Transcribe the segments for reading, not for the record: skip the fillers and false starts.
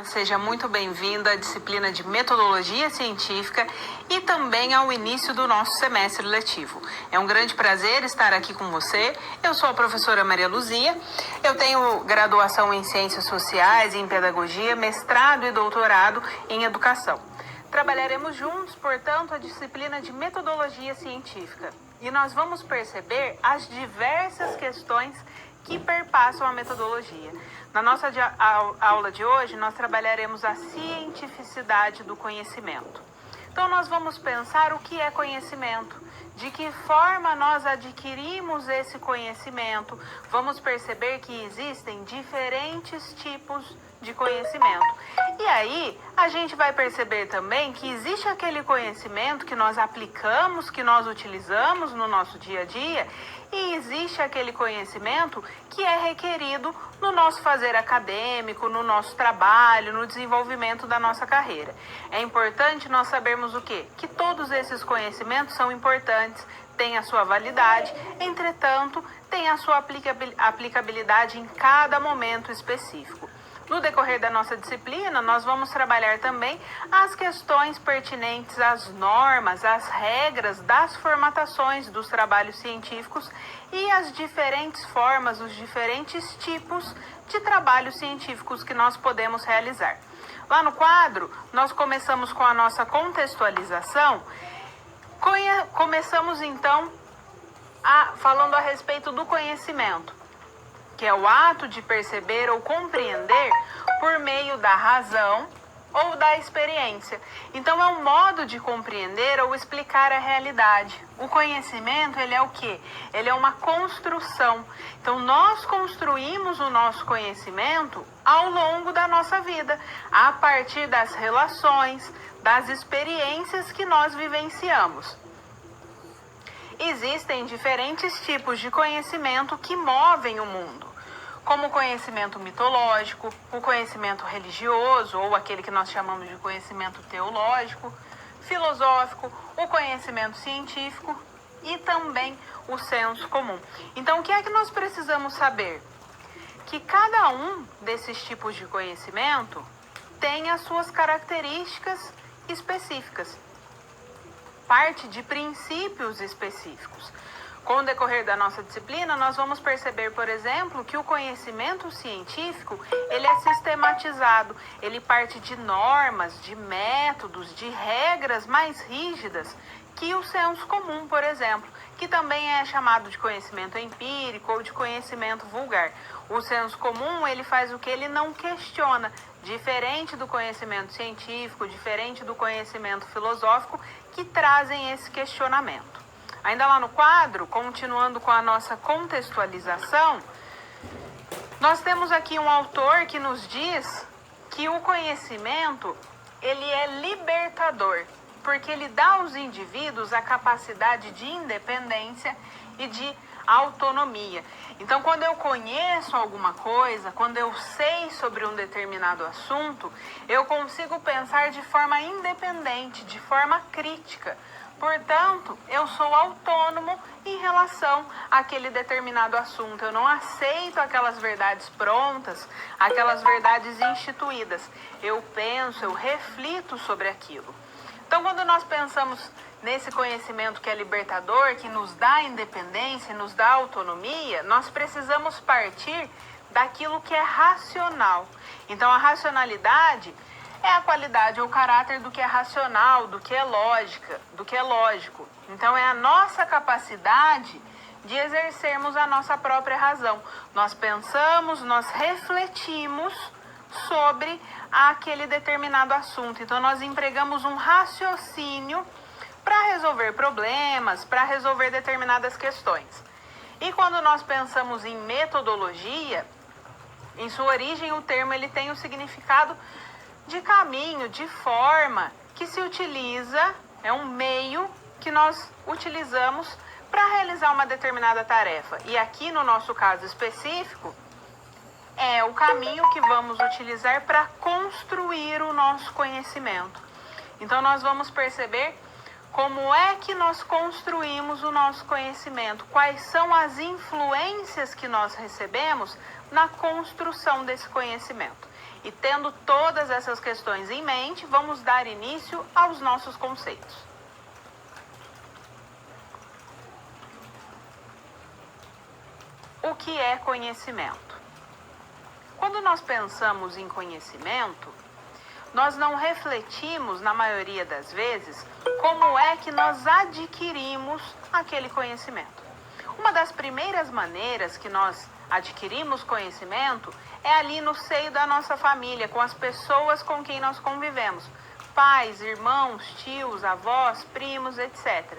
Seja muito bem-vindo à disciplina de Metodologia Científica e também ao início do nosso semestre letivo. É um grande prazer estar aqui com você. Eu sou a professora Maria Luzia. Eu tenho graduação em Ciências Sociais e em Pedagogia, mestrado e doutorado em Educação. Trabalharemos juntos, portanto, a disciplina de Metodologia Científica e nós vamos perceber as diversas questões que perpassam a metodologia. Na nossa aula de hoje, nós trabalharemos a cientificidade do conhecimento. Então, nós vamos pensar o que é conhecimento, de que forma nós adquirimos esse conhecimento. Vamos perceber que existem diferentes tipos de conhecimento. E aí, a gente vai perceber também que existe aquele conhecimento que nós aplicamos, que nós utilizamos no nosso dia a dia, e existe aquele conhecimento que é requerido no nosso fazer acadêmico, no nosso trabalho, no desenvolvimento da nossa carreira. É importante nós sabermos o quê? Que todos esses conhecimentos são importantes, têm a sua validade, entretanto, têm a sua aplicabilidade em cada momento específico. No decorrer da nossa disciplina, nós vamos trabalhar também as questões pertinentes às normas, às regras das formatações dos trabalhos científicos e as diferentes formas, os diferentes tipos de trabalhos científicos que nós podemos realizar. Lá no quadro, nós começamos com a nossa contextualização. Começamos então falando a respeito do conhecimento, que é o ato de perceber ou compreender por meio da razão ou da experiência. Então, é um modo de compreender ou explicar a realidade. O conhecimento, ele é o quê? Ele é uma construção. Então, nós construímos o nosso conhecimento ao longo da nossa vida, a partir das relações, das experiências que nós vivenciamos. Existem diferentes tipos de conhecimento que movem o mundo, como o conhecimento mitológico, o conhecimento religioso, ou aquele que nós chamamos de conhecimento teológico, filosófico, o conhecimento científico e também o senso comum. Então, o que é que nós precisamos saber? Que cada um desses tipos de conhecimento tem as suas características específicas, parte de princípios específicos. Com o decorrer da nossa disciplina, nós vamos perceber, por exemplo, que o conhecimento científico, ele é sistematizado, ele parte de normas, de métodos, de regras mais rígidas que o senso comum, por exemplo, que também é chamado de conhecimento empírico ou de conhecimento vulgar. O senso comum, ele faz o que? Ele não questiona, diferente do conhecimento científico, diferente do conhecimento filosófico, que trazem esse questionamento. Ainda lá no quadro, continuando com a nossa contextualização, nós temos aqui um autor que nos diz que o conhecimento, ele é libertador, porque ele dá aos indivíduos a capacidade de independência e de autonomia. Então, quando eu conheço alguma coisa, quando eu sei sobre um determinado assunto, eu consigo pensar de forma independente, de forma crítica. Portanto, eu sou autônomo em relação àquele determinado assunto. Eu não aceito aquelas verdades prontas, aquelas verdades instituídas. Eu penso, eu reflito sobre aquilo. Então, quando nós pensamos nesse conhecimento que é libertador, que nos dá independência, nos dá autonomia, nós precisamos partir daquilo que é racional. Então, a racionalidade é a qualidade ou caráter do que é racional, do que é lógica, do que é lógico. Então, é a nossa capacidade de exercermos a nossa própria razão. Nós pensamos, nós refletimos sobre aquele determinado assunto. Então, nós empregamos um raciocínio para resolver problemas, para resolver determinadas questões. E quando nós pensamos em metodologia, em sua origem, o termo ele tem o significado de caminho, de forma que se utiliza, é um meio que nós utilizamos para realizar uma determinada tarefa. E aqui no nosso caso específico, é o caminho que vamos utilizar para construir o nosso conhecimento. Então, nós vamos perceber como é que nós construímos o nosso conhecimento, quais são as influências que nós recebemos na construção desse conhecimento. E tendo todas essas questões em mente, vamos dar início aos nossos conceitos. O que é conhecimento? Quando nós pensamos em conhecimento, nós não refletimos, na maioria das vezes, como é que nós adquirimos aquele conhecimento. Uma das primeiras maneiras que nós adquirimos conhecimento é ali no seio da nossa família, com as pessoas com quem nós convivemos. Pais, irmãos, tios, avós, primos, etc.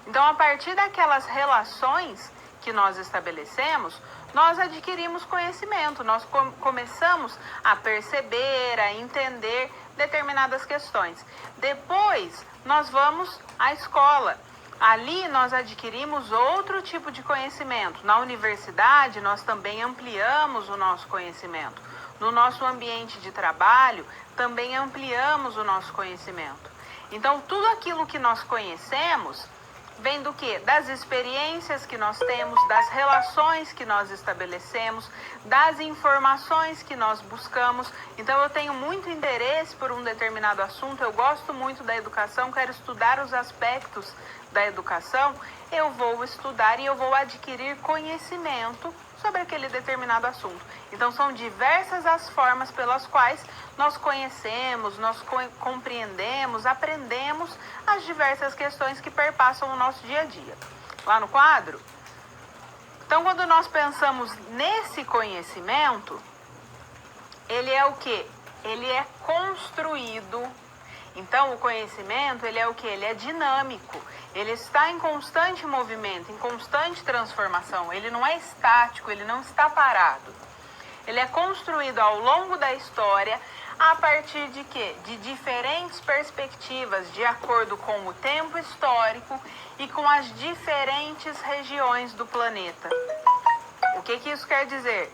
Então, a partir daquelas relações que nós estabelecemos, nós adquirimos conhecimento, nós começamos a perceber, a entender determinadas questões. Depois, nós vamos à escola. Ali nós adquirimos outro tipo de conhecimento. Na universidade, nós também ampliamos o nosso conhecimento. No nosso ambiente de trabalho, também ampliamos o nosso conhecimento. Então, tudo aquilo que nós conhecemos vem do quê? Das experiências que nós temos, das relações que nós estabelecemos, das informações que nós buscamos. Então, eu tenho muito interesse por um determinado assunto, eu gosto muito da educação, quero estudar os aspectos da educação, eu vou estudar e eu vou adquirir conhecimento sobre aquele determinado assunto. Então, são diversas as formas pelas quais nós conhecemos, nós compreendemos, aprendemos as diversas questões que perpassam o nosso dia a dia. Lá no quadro, então, quando nós pensamos nesse conhecimento, ele é o quê? Ele é construído. Então, o conhecimento, ele é o quê? Ele é dinâmico. Ele está em constante movimento, em constante transformação. Ele não é estático, ele não está parado. Ele é construído ao longo da história a partir de quê? De diferentes perspectivas, de acordo com o tempo histórico e com as diferentes regiões do planeta. O que isso quer dizer?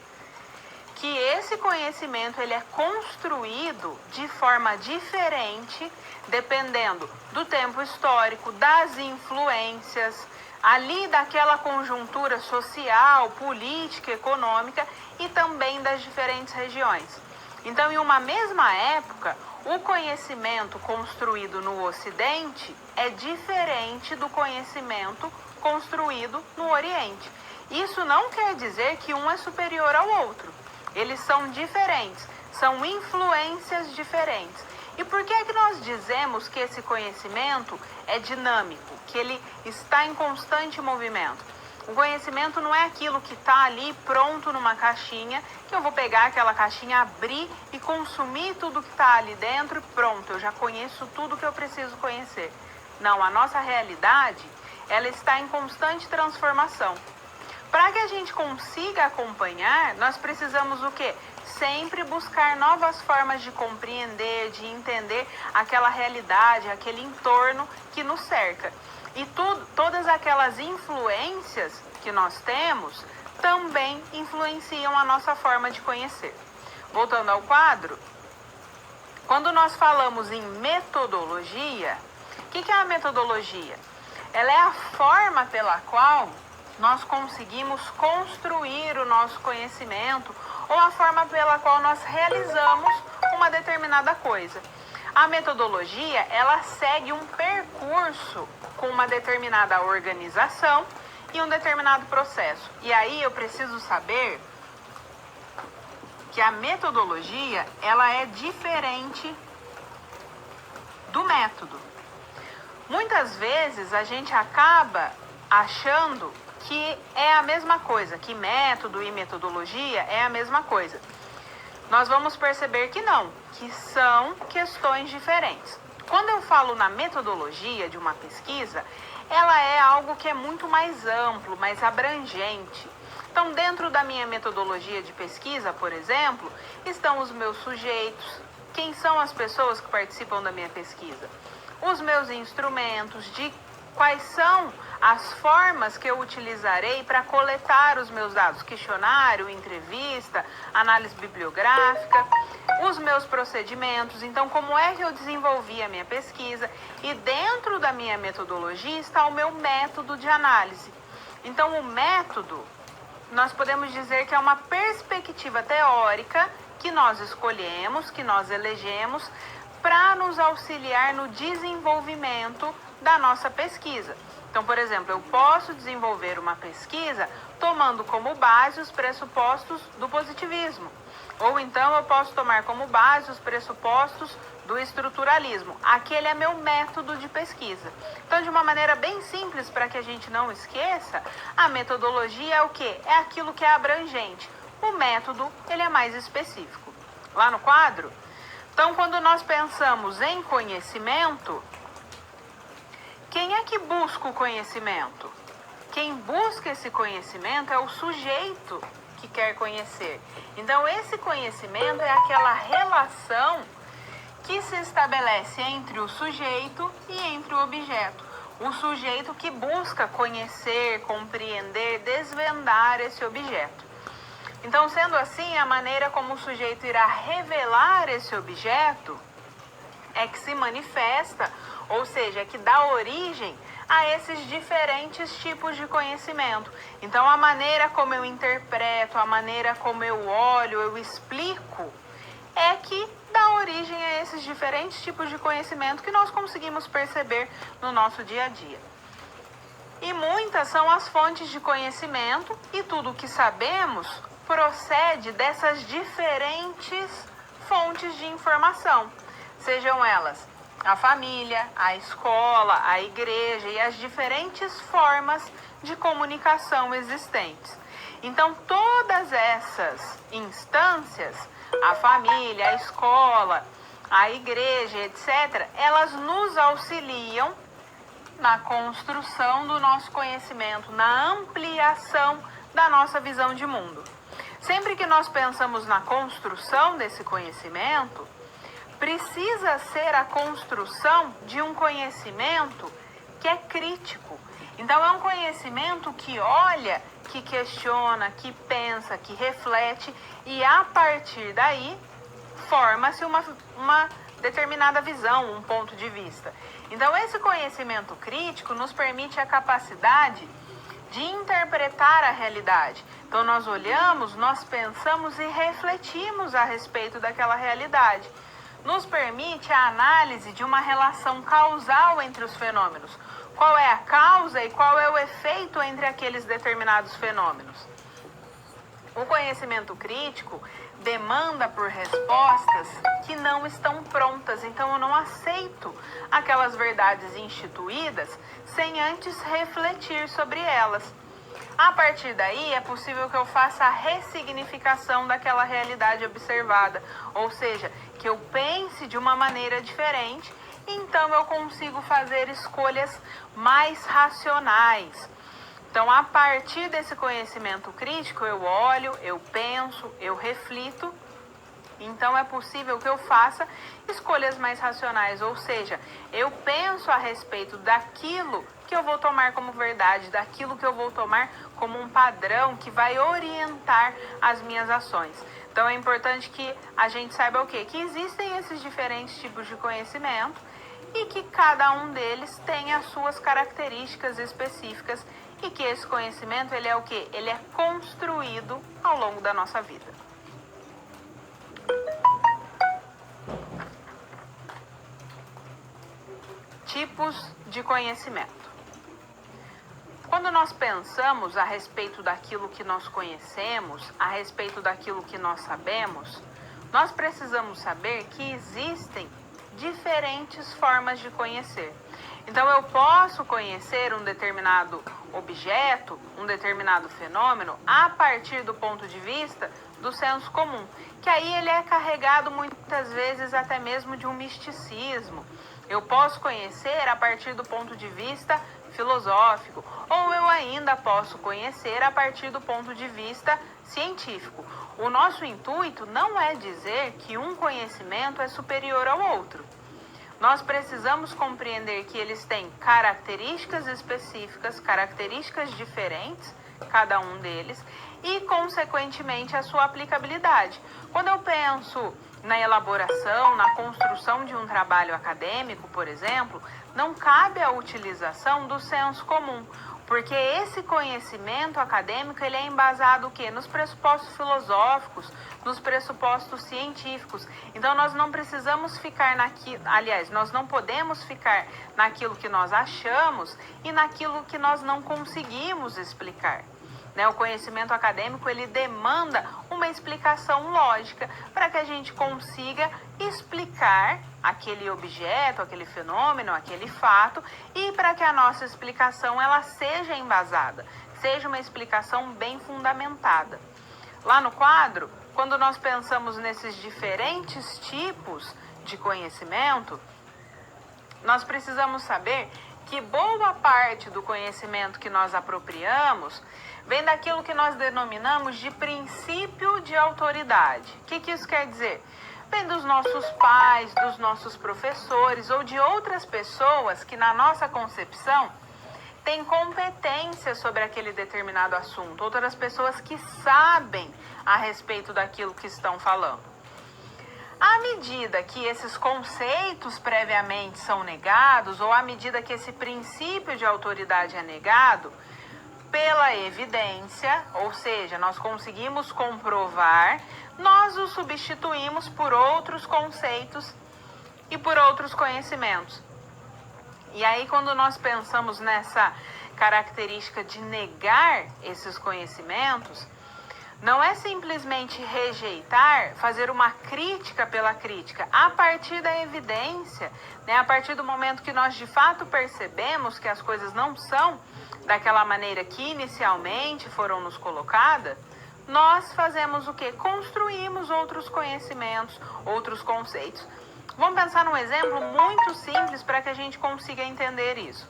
Que esse conhecimento ele é construído de forma diferente, dependendo do tempo histórico, das influências, ali daquela conjuntura social, política, econômica e também das diferentes regiões. Então, em uma mesma época, o conhecimento construído no Ocidente é diferente do conhecimento construído no Oriente. Isso não quer dizer que um é superior ao outro. Eles são diferentes, são influências diferentes. E por que é que nós dizemos que esse conhecimento é dinâmico, que ele está em constante movimento? O conhecimento não é aquilo que está ali pronto numa caixinha, que eu vou pegar aquela caixinha, abrir e consumir tudo que está ali dentro e pronto, eu já conheço tudo que eu preciso conhecer. Não, a nossa realidade, ela está em constante transformação. Para que a gente consiga acompanhar, nós precisamos o quê? Sempre buscar novas formas de compreender, de entender aquela realidade, aquele entorno que nos cerca. E todas aquelas influências que nós temos também influenciam a nossa forma de conhecer. Voltando ao quadro, quando nós falamos em metodologia, o que é a metodologia? Ela é a forma pela qual nós conseguimos construir o nosso conhecimento ou a forma pela qual nós realizamos uma determinada coisa. A metodologia, ela segue um percurso com uma determinada organização e um determinado processo. E aí eu preciso saber que a metodologia, ela é diferente do método. Muitas vezes a gente acaba achando que é a mesma coisa, que método e metodologia é a mesma coisa. Nós vamos perceber que não, que são questões diferentes. Quando eu falo na metodologia de uma pesquisa, ela é algo que é muito mais amplo, mais abrangente. Então, dentro da minha metodologia de pesquisa, por exemplo, estão os meus sujeitos, quem são as pessoas que participam da minha pesquisa, os meus instrumentos, de quais são as formas que eu utilizarei para coletar os meus dados, questionário, entrevista, análise bibliográfica, os meus procedimentos, então como é que eu desenvolvi a minha pesquisa, e dentro da minha metodologia está o meu método de análise. Então o método, nós podemos dizer que é uma perspectiva teórica que nós escolhemos, que nós elegemos, para nos auxiliar no desenvolvimento da nossa pesquisa. Então, por exemplo, eu posso desenvolver uma pesquisa tomando como base os pressupostos do positivismo. Ou então eu posso tomar como base os pressupostos do estruturalismo. Aquele é meu método de pesquisa. Então, de uma maneira bem simples, para que a gente não esqueça, a metodologia é o quê? É aquilo que é abrangente. O método, ele é mais específico. Lá no quadro, então, quando nós pensamos em conhecimento, quem é que busca o conhecimento? Quem busca esse conhecimento é o sujeito que quer conhecer. Então, esse conhecimento é aquela relação que se estabelece entre o sujeito e entre o objeto. O sujeito que busca conhecer, compreender, desvendar esse objeto. Então, sendo assim, a maneira como o sujeito irá revelar esse objeto é que se manifesta, ou seja, é que dá origem a esses diferentes tipos de conhecimento. Então, a maneira como eu interpreto, a maneira como eu olho, eu explico, é que dá origem a esses diferentes tipos de conhecimento que nós conseguimos perceber no nosso dia a dia. E muitas são as fontes de conhecimento, e tudo o que sabemos procede dessas diferentes fontes de informação, sejam elas a família, a escola, a igreja e as diferentes formas de comunicação existentes. Então, todas essas instâncias, a família, a escola, a igreja, etc., elas nos auxiliam na construção do nosso conhecimento, na ampliação da nossa visão de mundo. Sempre que nós pensamos na construção desse conhecimento, precisa ser a construção de um conhecimento que é crítico. Então, é um conhecimento que olha, que questiona, que pensa, que reflete, e a partir daí forma-se uma determinada visão, um ponto de vista. Então, esse conhecimento crítico nos permite a capacidade de interpretar a realidade. Então, nós olhamos, nós pensamos e refletimos a respeito daquela realidade. Nos permite a análise de uma relação causal entre os fenômenos. Qual é a causa e qual é o efeito entre aqueles determinados fenômenos? O conhecimento crítico demanda por respostas que não estão prontas. Então, eu não aceito aquelas verdades instituídas sem antes refletir sobre elas. A partir daí, é possível que eu faça a ressignificação daquela realidade observada, ou seja, que eu pense de uma maneira diferente, então eu consigo fazer escolhas mais racionais. Então, a partir desse conhecimento crítico, eu olho, eu penso, eu reflito. Então, é possível que eu faça escolhas mais racionais, ou seja, eu penso a respeito daquilo que eu vou tomar como verdade, daquilo que eu vou tomar como um padrão que vai orientar as minhas ações. Então, é importante que a gente saiba o quê? Que existem esses diferentes tipos de conhecimento e que cada um deles tem as suas características específicas e que esse conhecimento, ele é o quê? Ele é construído ao longo da nossa vida. Tipos de conhecimento. Quando nós pensamos a respeito daquilo que nós conhecemos, a respeito daquilo que nós sabemos, nós precisamos saber que existem diferentes formas de conhecer. Então, eu posso conhecer um determinado objeto, um determinado fenômeno, a partir do ponto de vista do senso comum, que aí ele é carregado muitas vezes até mesmo de um misticismo. Eu posso conhecer a partir do ponto de vista filosófico, ou eu ainda posso conhecer a partir do ponto de vista científico. O nosso intuito não é dizer que um conhecimento é superior ao outro. Nós precisamos compreender que eles têm características específicas, características diferentes, cada um deles, e, consequentemente, a sua aplicabilidade. Quando eu penso na elaboração, na construção de um trabalho acadêmico, por exemplo, não cabe a utilização do senso comum, Porque esse conhecimento acadêmico, ele é embasado o quê? Nos pressupostos filosóficos, nos pressupostos científicos. Então, nós não precisamos ficar naquilo, aliás, nós não podemos ficar naquilo que nós achamos e naquilo que nós não conseguimos explicar. O conhecimento acadêmico, ele demanda uma explicação lógica para que a gente consiga explicar aquele objeto, aquele fenômeno, aquele fato, e para que a nossa explicação ela seja embasada, seja uma explicação bem fundamentada. Lá no quadro, quando nós pensamos nesses diferentes tipos de conhecimento, nós precisamos saber que boa parte do conhecimento que nós apropriamos vem daquilo que nós denominamos de princípio de autoridade. O que isso quer dizer? Vem dos nossos pais, dos nossos professores ou de outras pessoas que, na nossa concepção, têm competência sobre aquele determinado assunto, outras pessoas que sabem a respeito daquilo que estão falando. À medida que esses conceitos previamente são negados, ou à medida que esse princípio de autoridade é negado, pela evidência, ou seja, nós conseguimos comprovar, nós o substituímos por outros conceitos e por outros conhecimentos. E aí, quando nós pensamos nessa característica de negar esses conhecimentos, não é simplesmente rejeitar, fazer uma crítica pela crítica. A partir da evidência, a partir do momento que nós de fato percebemos que as coisas não são daquela maneira que inicialmente foram nos colocadas, nós fazemos o quê? Construímos outros conhecimentos, outros conceitos. Vamos pensar num exemplo muito simples para que a gente consiga entender isso.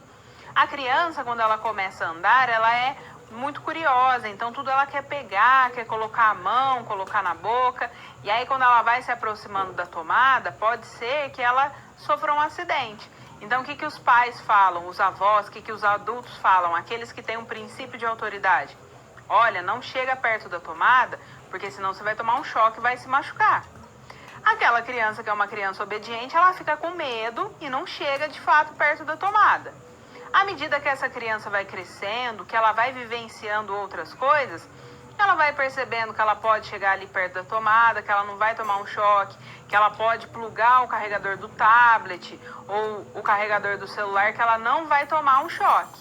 A criança, quando ela começa a andar, ela é muito curiosa, então tudo ela quer pegar, quer colocar a mão, colocar na boca, e aí quando ela vai se aproximando da tomada, pode ser que ela sofra um acidente. Então, o que os pais falam, os avós, o que os adultos falam, aqueles que têm um princípio de autoridade? Olha, não chega perto da tomada, porque senão você vai tomar um choque e vai se machucar. Aquela criança que é uma criança obediente, ela fica com medo e não chega de fato perto da tomada. À medida que essa criança vai crescendo, que ela vai vivenciando outras coisas, ela vai percebendo que ela pode chegar ali perto da tomada, que ela não vai tomar um choque, que ela pode plugar o carregador do tablet ou o carregador do celular, que ela não vai tomar um choque.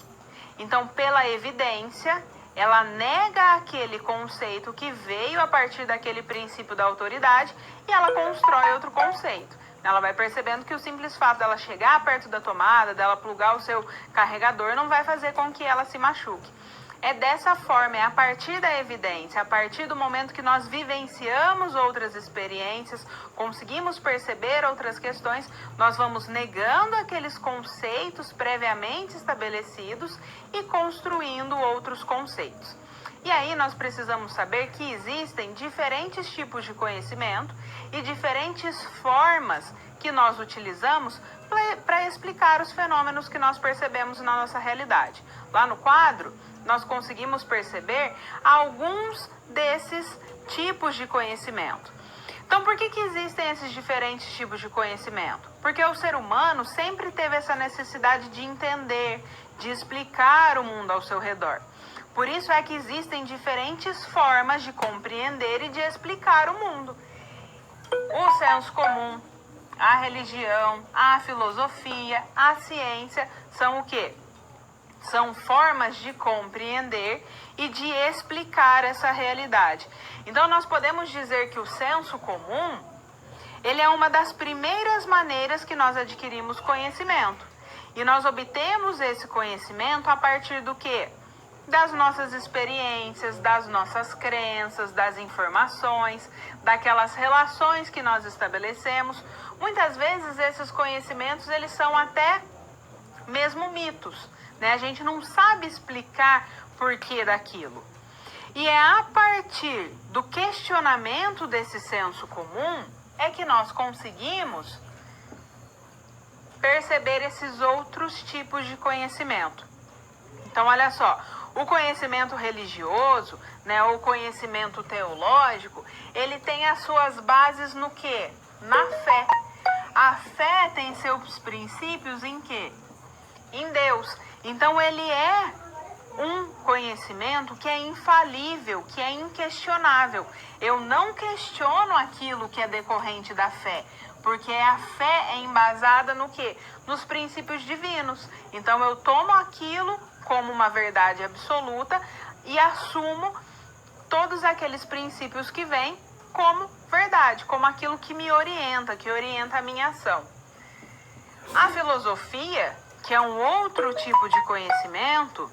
Então, pela evidência, ela nega aquele conceito que veio a partir daquele princípio da autoridade e ela constrói outro conceito. Ela vai percebendo que o simples fato dela chegar perto da tomada, dela plugar o seu carregador, não vai fazer com que ela se machuque. É dessa forma, é a partir da evidência, a partir do momento que nós vivenciamos outras experiências, conseguimos perceber outras questões, nós vamos negando aqueles conceitos previamente estabelecidos e construindo outros conceitos. E aí nós precisamos saber que existem diferentes tipos de conhecimento e diferentes formas que nós utilizamos para explicar os fenômenos que nós percebemos na nossa realidade. Lá no quadro, nós conseguimos perceber alguns desses tipos de conhecimento. Então, por que existem esses diferentes tipos de conhecimento? Porque o ser humano sempre teve essa necessidade de entender, de explicar o mundo ao seu redor. Por isso é que existem diferentes formas de compreender e de explicar o mundo. O senso comum, a religião, a filosofia, a ciência são o quê? São formas de compreender e de explicar essa realidade. Então, nós podemos dizer que o senso comum, ele é uma das primeiras maneiras que nós adquirimos conhecimento. E nós obtemos esse conhecimento a partir do quê? Das nossas experiências, das nossas crenças, das informações, daquelas relações que nós estabelecemos. Muitas vezes esses conhecimentos, eles são até mesmo mitos. A gente não sabe explicar porquê daquilo. E é a partir do questionamento desse senso comum é que nós conseguimos perceber esses outros tipos de conhecimento. Então, olha só, o conhecimento religioso, o conhecimento teológico, ele tem as suas bases no quê? Na fé. A fé tem seus princípios em quê? Em Deus. Então, ele é um conhecimento que é infalível, que é inquestionável. Eu não questiono aquilo que é decorrente da fé, porque a fé é embasada no quê? Nos princípios divinos. Então eu tomo aquilo como uma verdade absoluta e assumo todos aqueles princípios que vêm como verdade, como aquilo que me orienta, que orienta a minha ação. A filosofia, que é um outro tipo de conhecimento,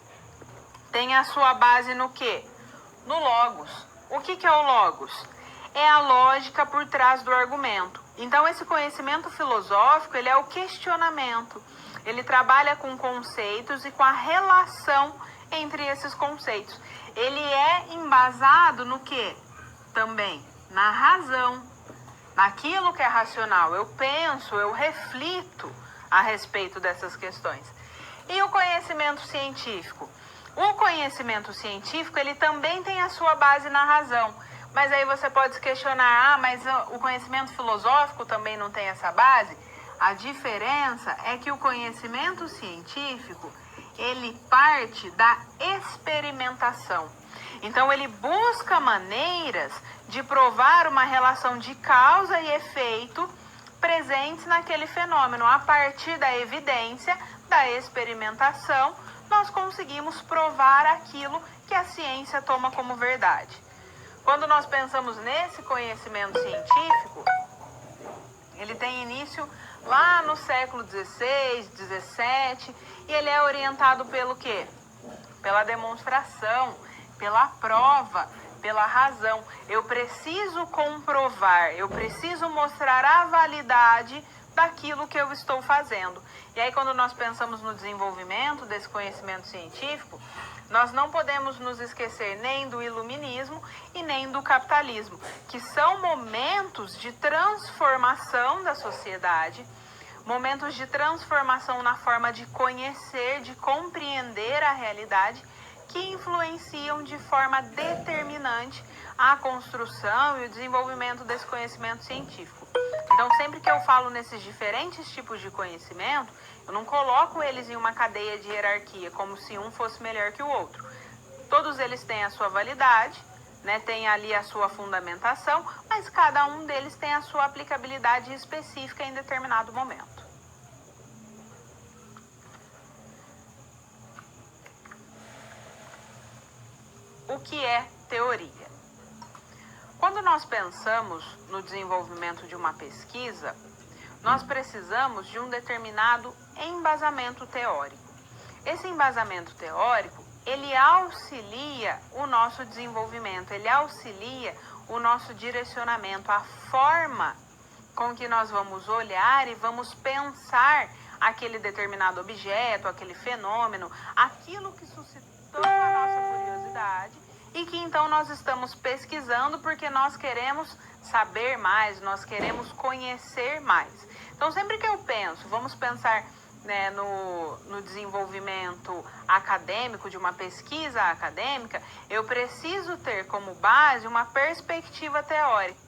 tem a sua base no quê? No logos. O que é o logos? É a lógica por trás do argumento. Então, esse conhecimento filosófico, ele é o questionamento. Ele trabalha com conceitos e com a relação entre esses conceitos. Ele é embasado no quê? Também na razão, naquilo que é racional. Eu penso, eu reflito a respeito dessas questões. E o conhecimento científico? O conhecimento científico, ele também tem a sua base na razão. Mas aí você pode se questionar, mas o conhecimento filosófico também não tem essa base? A diferença é que o conhecimento científico, ele parte da experimentação. Então, ele busca maneiras de provar uma relação de causa e efeito presentes naquele fenômeno. A partir da evidência, da experimentação, nós conseguimos provar aquilo que a ciência toma como verdade. Quando nós pensamos nesse conhecimento científico, ele tem início lá no século XVI, XVII, e ele é orientado pelo quê? Pela demonstração, pela prova, pela razão. Eu preciso comprovar, eu preciso mostrar a validade daquilo que eu estou fazendo. E aí, quando nós pensamos no desenvolvimento desse conhecimento científico, nós não podemos nos esquecer nem do iluminismo e nem do capitalismo, que são momentos de transformação da sociedade, momentos de transformação na forma de conhecer, de compreender a realidade, que influenciam de forma determinante a construção e o desenvolvimento desse conhecimento científico. Então, sempre que eu falo nesses diferentes tipos de conhecimento, eu não coloco eles em uma cadeia de hierarquia, como se um fosse melhor que o outro. Todos eles têm a sua validade, né, tem ali a sua fundamentação, mas cada um deles tem a sua aplicabilidade específica em determinado momento. O que é teoria? Quando nós pensamos no desenvolvimento de uma pesquisa, nós precisamos de um determinado embasamento teórico. Esse embasamento teórico, ele auxilia o nosso desenvolvimento, ele auxilia o nosso direcionamento, a forma com que nós vamos olhar e vamos pensar aquele determinado objeto, aquele fenômeno, aquilo que suscitou a nossa curiosidade e que então nós estamos pesquisando porque nós queremos saber mais, nós queremos conhecer mais. Então, sempre que eu penso, vamos pensar, né, no desenvolvimento acadêmico, de uma pesquisa acadêmica, eu preciso ter como base uma perspectiva teórica.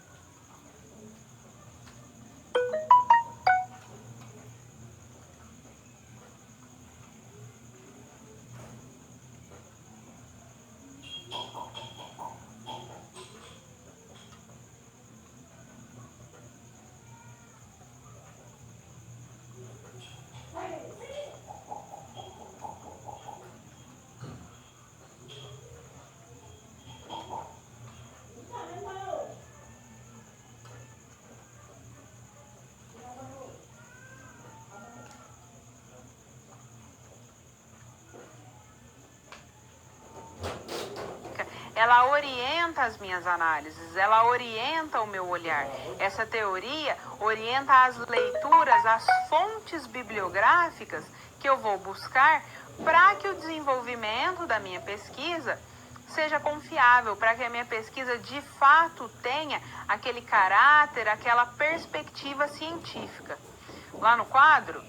Ela orienta as minhas análises, ela orienta o meu olhar. Essa teoria orienta as leituras, as fontes bibliográficas que eu vou buscar para que o desenvolvimento da minha pesquisa seja confiável, para que a minha pesquisa de fato tenha aquele caráter, aquela perspectiva científica. Lá no quadro,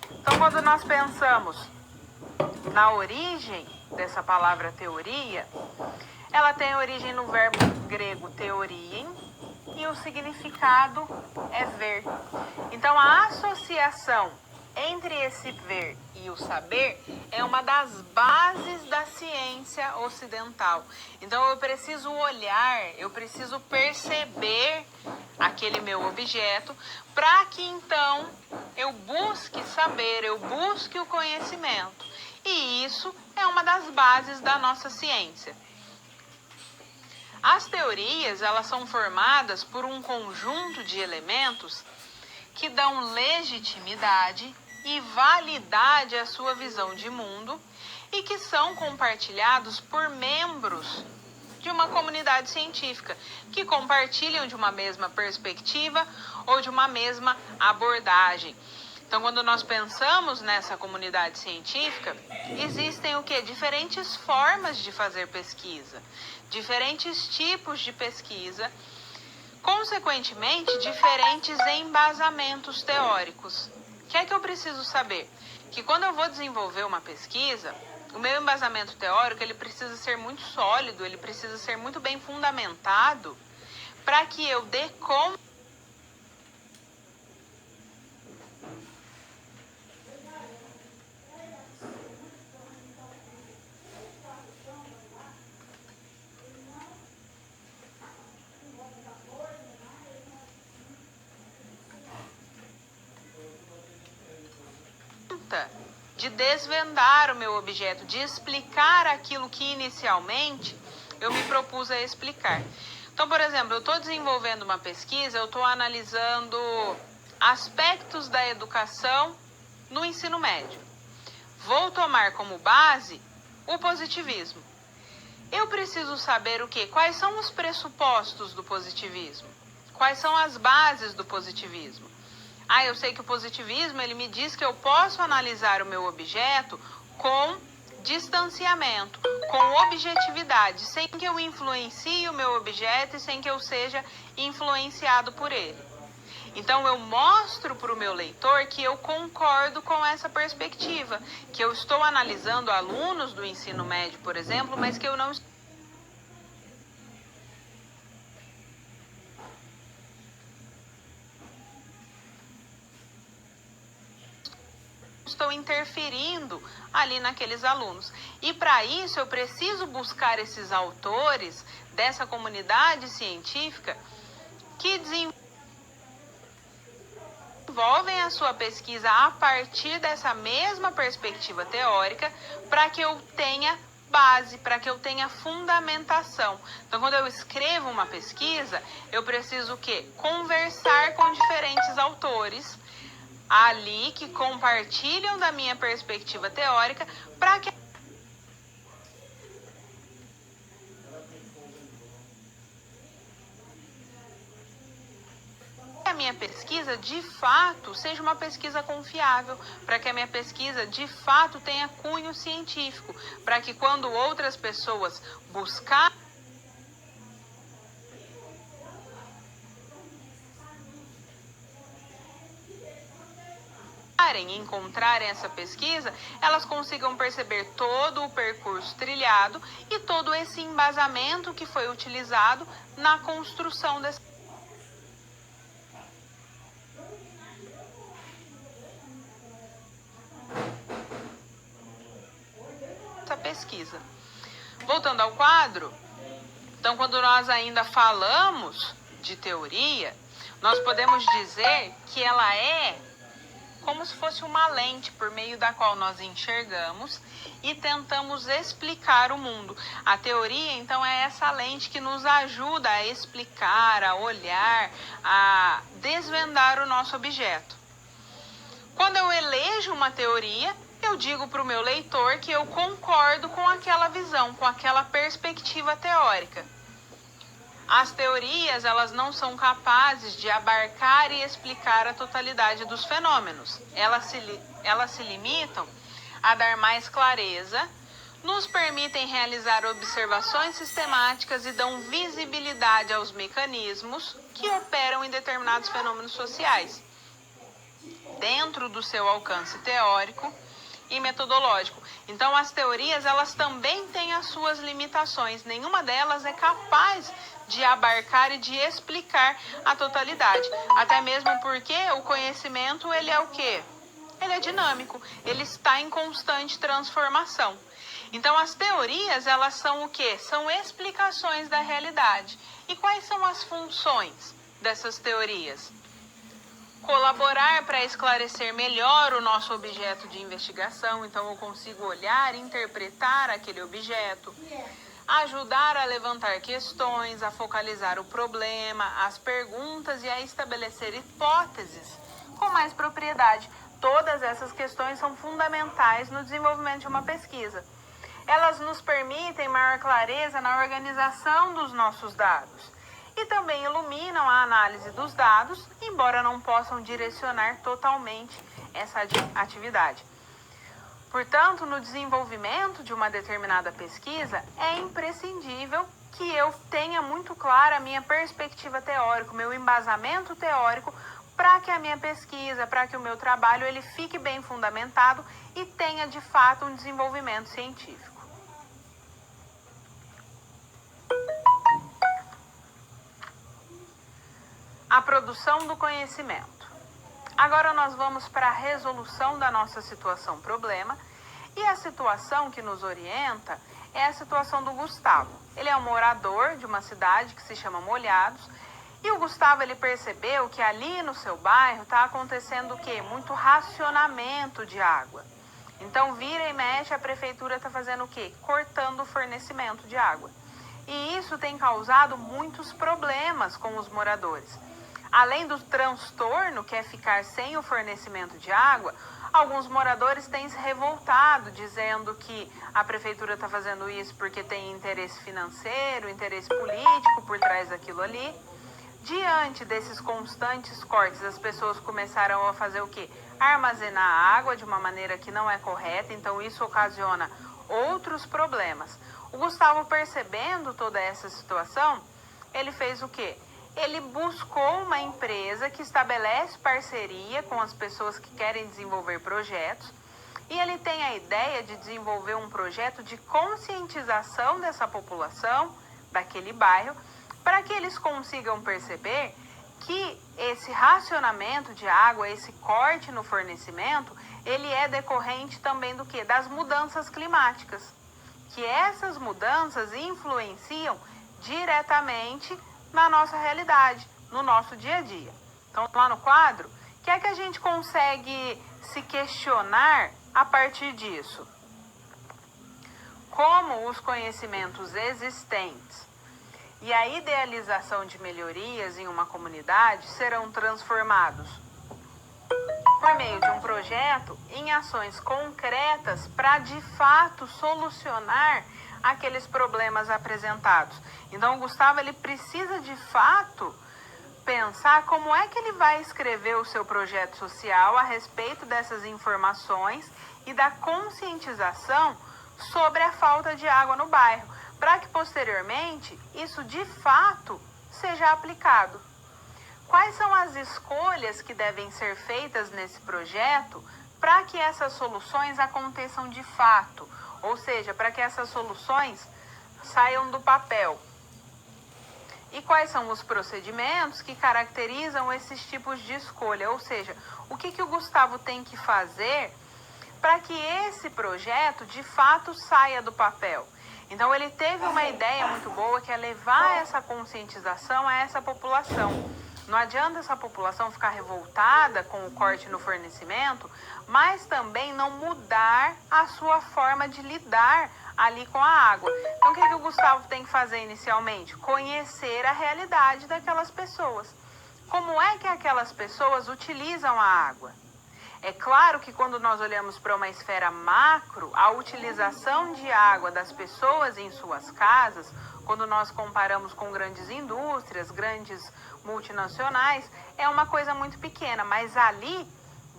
então, quando nós pensamos na origem dessa palavra teoria, ela tem origem no verbo grego teorien e o significado é ver. Então, a associação entre esse ver e o saber é uma das bases da ciência ocidental. Então eu preciso olhar, eu preciso perceber aquele meu objeto para que então eu busque saber, eu busque o conhecimento. E isso é uma das bases da nossa ciência. As teorias, elas são formadas por um conjunto de elementos que dão legitimidade e validade à sua visão de mundo e que são compartilhados por membros de uma comunidade científica que compartilham de uma mesma perspectiva ou de uma mesma abordagem. Então, quando nós pensamos nessa comunidade científica, existem o quê? Diferentes formas de fazer pesquisa, diferentes tipos de pesquisa, consequentemente, diferentes embasamentos teóricos. O que é que eu preciso saber? Que quando eu vou desenvolver uma pesquisa, o meu embasamento teórico ele precisa ser muito sólido, ele precisa ser muito bem fundamentado para que eu dê conta de desvendar o meu objeto, de explicar aquilo que inicialmente eu me propus a explicar. Então, por exemplo, eu estou desenvolvendo uma pesquisa, eu estou analisando aspectos da educação no ensino médio. Vou tomar como base o positivismo. Eu preciso saber o quê? Quais são os pressupostos do positivismo? Quais são as bases do positivismo? Eu sei que o positivismo, ele me diz que eu posso analisar o meu objeto com distanciamento, com objetividade, sem que eu influencie o meu objeto e sem que eu seja influenciado por ele. Então, eu mostro para o meu leitor que eu concordo com essa perspectiva, que eu estou analisando alunos do ensino médio, por exemplo, mas que eu não estou interferindo ali naqueles alunos. E para isso eu preciso buscar esses autores dessa comunidade científica que desenvolvem a sua pesquisa a partir dessa mesma perspectiva teórica para que eu tenha base, para que eu tenha fundamentação. Então, quando eu escrevo uma pesquisa, eu preciso o quê? Conversar com diferentes autores ali que compartilham da minha perspectiva teórica para que a minha pesquisa de fato seja uma pesquisa confiável, para que a minha pesquisa de fato tenha cunho científico, para que quando outras pessoas buscarem encontrarem essa pesquisa, elas consigam perceber todo o percurso trilhado e todo esse embasamento que foi utilizado na construção dessa pesquisa. Voltando ao quadro, então quando nós ainda falamos de teoria, nós podemos dizer que ela é como se fosse uma lente por meio da qual nós enxergamos e tentamos explicar o mundo. A teoria, então, é essa lente que nos ajuda a explicar, a olhar, a desvendar o nosso objeto. Quando eu elejo uma teoria, eu digo para o meu leitor que eu concordo com aquela visão, com aquela perspectiva teórica. As teorias, elas não são capazes de abarcar e explicar a totalidade dos fenômenos. Elas se limitam a dar mais clareza, nos permitem realizar observações sistemáticas e dão visibilidade aos mecanismos que operam em determinados fenômenos sociais, dentro do seu alcance teórico e metodológico. Então, as teorias, elas também têm as suas limitações. Nenhuma delas é capaz de abarcar e de explicar a totalidade. Até mesmo porque o conhecimento, ele é o quê? ele é dinâmico, ele está em constante transformação. Então, as teorias, elas são o quê? São explicações da realidade. E quais são as funções dessas teorias? Colaborar para esclarecer melhor o nosso objeto de investigação, então eu consigo olhar e interpretar aquele objeto. Ajudar a levantar questões, a focalizar o problema, as perguntas e a estabelecer hipóteses com mais propriedade. Todas essas questões são fundamentais no desenvolvimento de uma pesquisa. Elas nos permitem maior clareza na organização dos nossos dados e também iluminam a análise dos dados, embora não possam direcionar totalmente essa atividade. Portanto, no desenvolvimento de uma determinada pesquisa, é imprescindível que eu tenha muito clara a minha perspectiva teórica, o meu embasamento teórico, para que a minha pesquisa, para que o meu trabalho, ele fique bem fundamentado e tenha, de fato, um desenvolvimento científico. A produção do conhecimento. Agora nós vamos para a resolução da nossa situação-problema, e a situação que nos orienta é a situação do Gustavo. Ele é um morador de uma cidade que se chama Molhados, e o Gustavo, ele percebeu que ali no seu bairro está acontecendo o quê? Muito racionamento de água. Então, vira e mexe, a prefeitura está fazendo o quê? Cortando o fornecimento de água. E isso tem causado muitos problemas com os moradores. Além do transtorno, que é ficar sem o fornecimento de água, alguns moradores têm se revoltado, dizendo que a prefeitura está fazendo isso porque tem interesse financeiro, interesse político por trás daquilo ali. Diante desses constantes cortes, as pessoas começaram a fazer o quê? Armazenar água de uma maneira que não é correta, então isso ocasiona outros problemas. O Gustavo, percebendo toda essa situação, ele fez o quê? Ele buscou uma empresa que estabelece parceria com as pessoas que querem desenvolver projetos, e ele tem a ideia de desenvolver um projeto de conscientização dessa população, daquele bairro, para que eles consigam perceber que esse racionamento de água, esse corte no fornecimento, ele é decorrente também do quê? Das mudanças climáticas. Que essas mudanças influenciam diretamente na nossa realidade, no nosso dia a dia. Então, lá no quadro, o que é que a gente consegue se questionar a partir disso? Como os conhecimentos existentes e a idealização de melhorias em uma comunidade serão transformados por meio de um projeto em ações concretas para, de fato, solucionar aqueles problemas apresentados. Então, o Gustavo, ele precisa, de fato, pensar como é que ele vai escrever o seu projeto social a respeito dessas informações e da conscientização sobre a falta de água no bairro, para que, posteriormente, isso, de fato, seja aplicado. Quais são as escolhas que devem ser feitas nesse projeto para que essas soluções aconteçam de fato? Ou seja, para que essas soluções saiam do papel. E quais são os procedimentos que caracterizam esses tipos de escolha? Ou seja, o que o Gustavo tem que fazer para que esse projeto, de fato, saia do papel? Então, ele teve uma ideia muito boa, que é levar essa conscientização a essa população. Não adianta essa população ficar revoltada com o corte no fornecimento, mas também não mudar a sua forma de lidar ali com a água. Então, o que o Gustavo tem que fazer inicialmente? Conhecer a realidade daquelas pessoas. Como é que aquelas pessoas utilizam a água? É claro que quando nós olhamos para uma esfera macro, a utilização de água das pessoas em suas casas, quando nós comparamos com grandes indústrias, grandes multinacionais, é uma coisa muito pequena. Mas ali,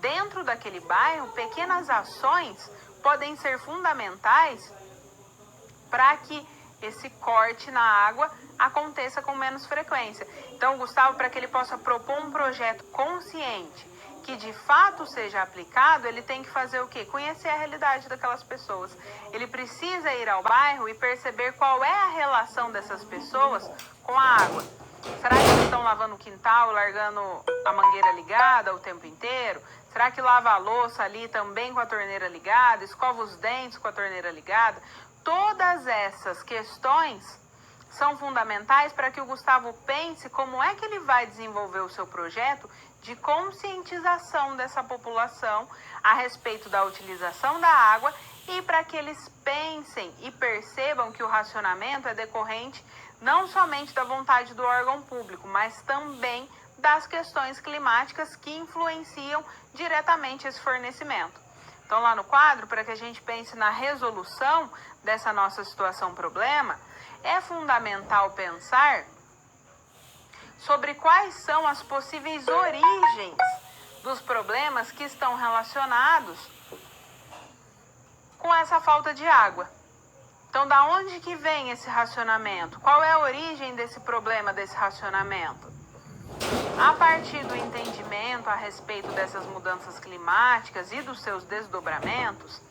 dentro daquele bairro, pequenas ações podem ser fundamentais para que esse corte na água aconteça com menos frequência. Então, Gustavo, para que ele possa propor um projeto consciente, que de fato seja aplicado, ele tem que fazer o quê? Conhecer a realidade daquelas pessoas. Ele precisa ir ao bairro e perceber qual é a relação dessas pessoas com a água. Será que eles estão lavando o quintal, largando a mangueira ligada o tempo inteiro? Será que lava a louça ali também com a torneira ligada? Escova os dentes com a torneira ligada? Todas essas questões são fundamentais para que o Gustavo pense como é que ele vai desenvolver o seu projeto de conscientização dessa população a respeito da utilização da água e para que eles pensem e percebam que o racionamento é decorrente não somente da vontade do órgão público, mas também das questões climáticas que influenciam diretamente esse fornecimento. Então, lá no quadro, para que a gente pense na resolução dessa nossa situação-problema, é fundamental pensar sobre quais são as possíveis origens dos problemas que estão relacionados com essa falta de água. Então, da onde que vem esse racionamento? Qual é a origem desse problema, desse racionamento? A partir do entendimento a respeito dessas mudanças climáticas e dos seus desdobramentos,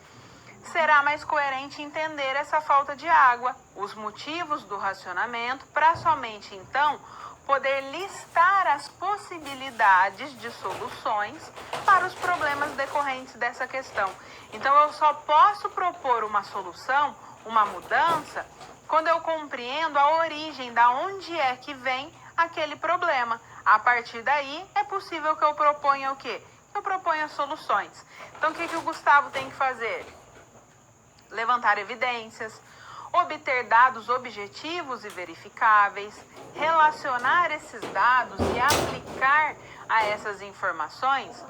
será mais coerente entender essa falta de água, os motivos do racionamento, para somente então poder listar as possibilidades de soluções para os problemas decorrentes dessa questão. Então, eu só posso propor uma solução, uma mudança, quando eu compreendo a origem, da onde é que vem aquele problema. A partir daí, é possível que eu proponha o quê? Que eu proponha soluções. Então, o que o Gustavo tem que fazer? Levantar evidências, obter dados objetivos e verificáveis, relacionar esses dados e aplicar a essas informações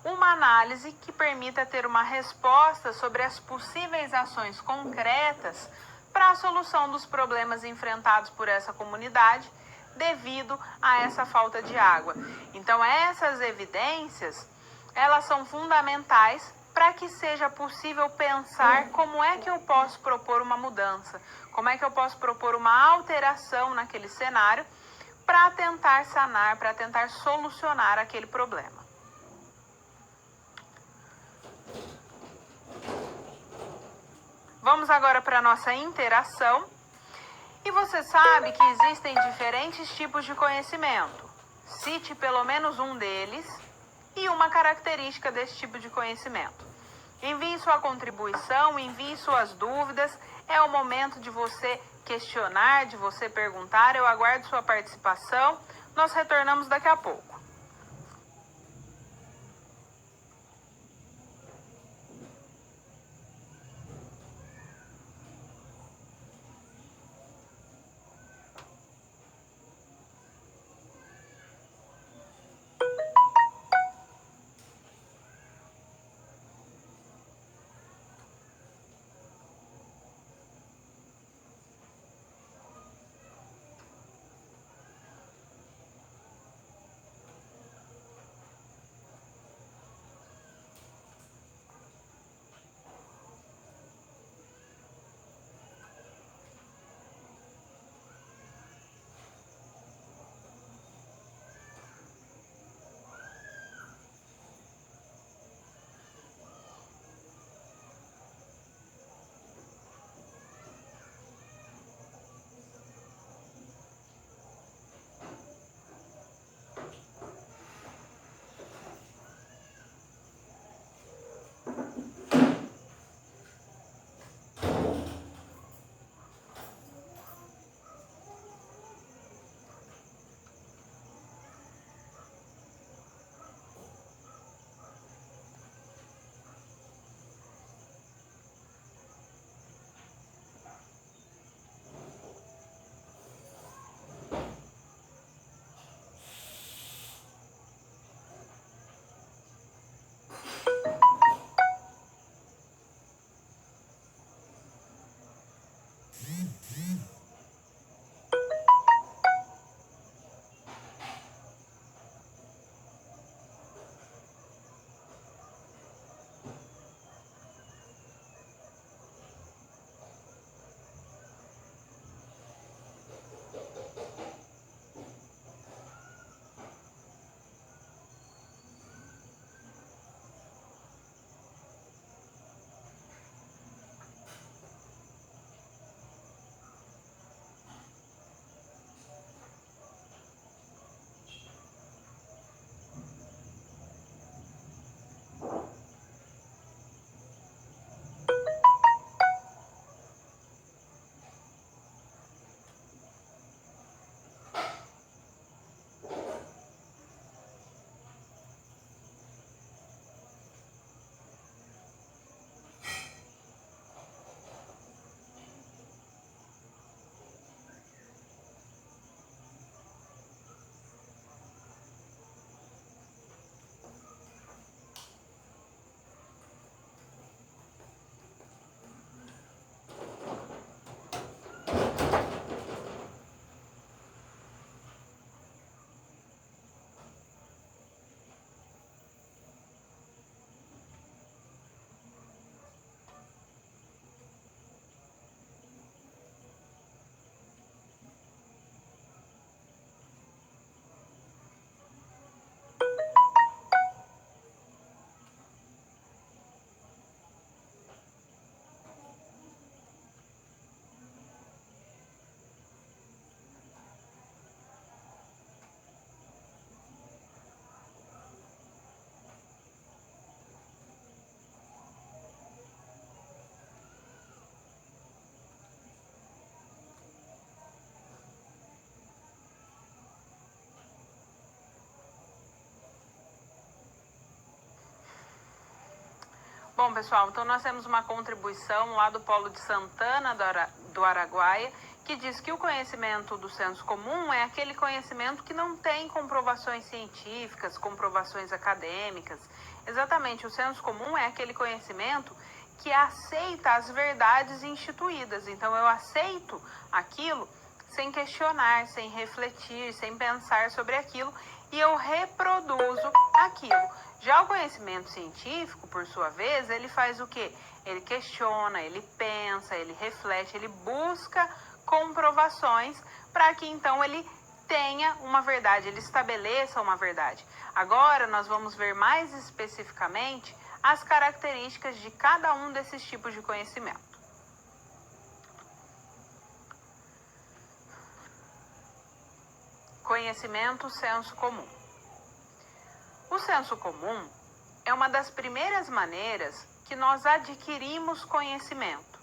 uma análise que permita ter uma resposta sobre as possíveis ações concretas para a solução dos problemas enfrentados por essa comunidade devido a essa falta de água. Então, essas evidências, elas são fundamentais para que seja possível pensar como é que eu posso propor uma mudança, como é que eu posso propor uma alteração naquele cenário para tentar sanar, para tentar solucionar aquele problema. Vamos agora para a nossa interação. E você sabe que existem diferentes tipos de conhecimento. Cite pelo menos um deles e uma característica desse tipo de conhecimento. Envie sua contribuição, envie suas dúvidas. É o momento de você questionar, de você perguntar. Eu aguardo sua participação. Nós retornamos daqui a pouco. Bom, pessoal, então nós temos uma contribuição lá do Polo de Santana do Araguaia, que diz que o conhecimento do senso comum é aquele conhecimento que não tem comprovações científicas, comprovações acadêmicas. Exatamente, o senso comum é aquele conhecimento que aceita as verdades instituídas. Então, eu aceito aquilo sem questionar, sem refletir, sem pensar sobre aquilo, e eu reproduzo aquilo. Já o conhecimento científico, por sua vez, ele faz o quê? Ele questiona, ele pensa, ele reflete, ele busca comprovações para que então ele tenha uma verdade, ele estabeleça uma verdade. Agora nós vamos ver mais especificamente as características de cada um desses tipos de conhecimento. Conhecimento senso comum. O senso comum é uma das primeiras maneiras que nós adquirimos conhecimento.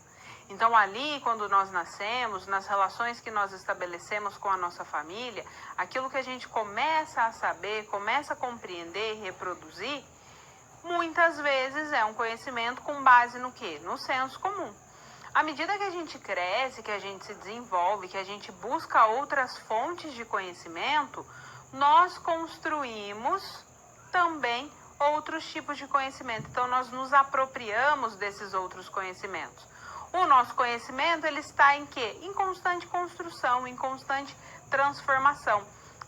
Então, ali, quando nós nascemos, nas relações que nós estabelecemos com a nossa família, aquilo que a gente começa a saber, começa a compreender e reproduzir, muitas vezes é um conhecimento com base no quê? No senso comum. À medida que a gente cresce, que a gente se desenvolve, que a gente busca outras fontes de conhecimento, nós construímos também outros tipos de conhecimento. Então, nós nos apropriamos desses outros conhecimentos. O nosso conhecimento, ele está em quê? Em constante construção, em constante transformação.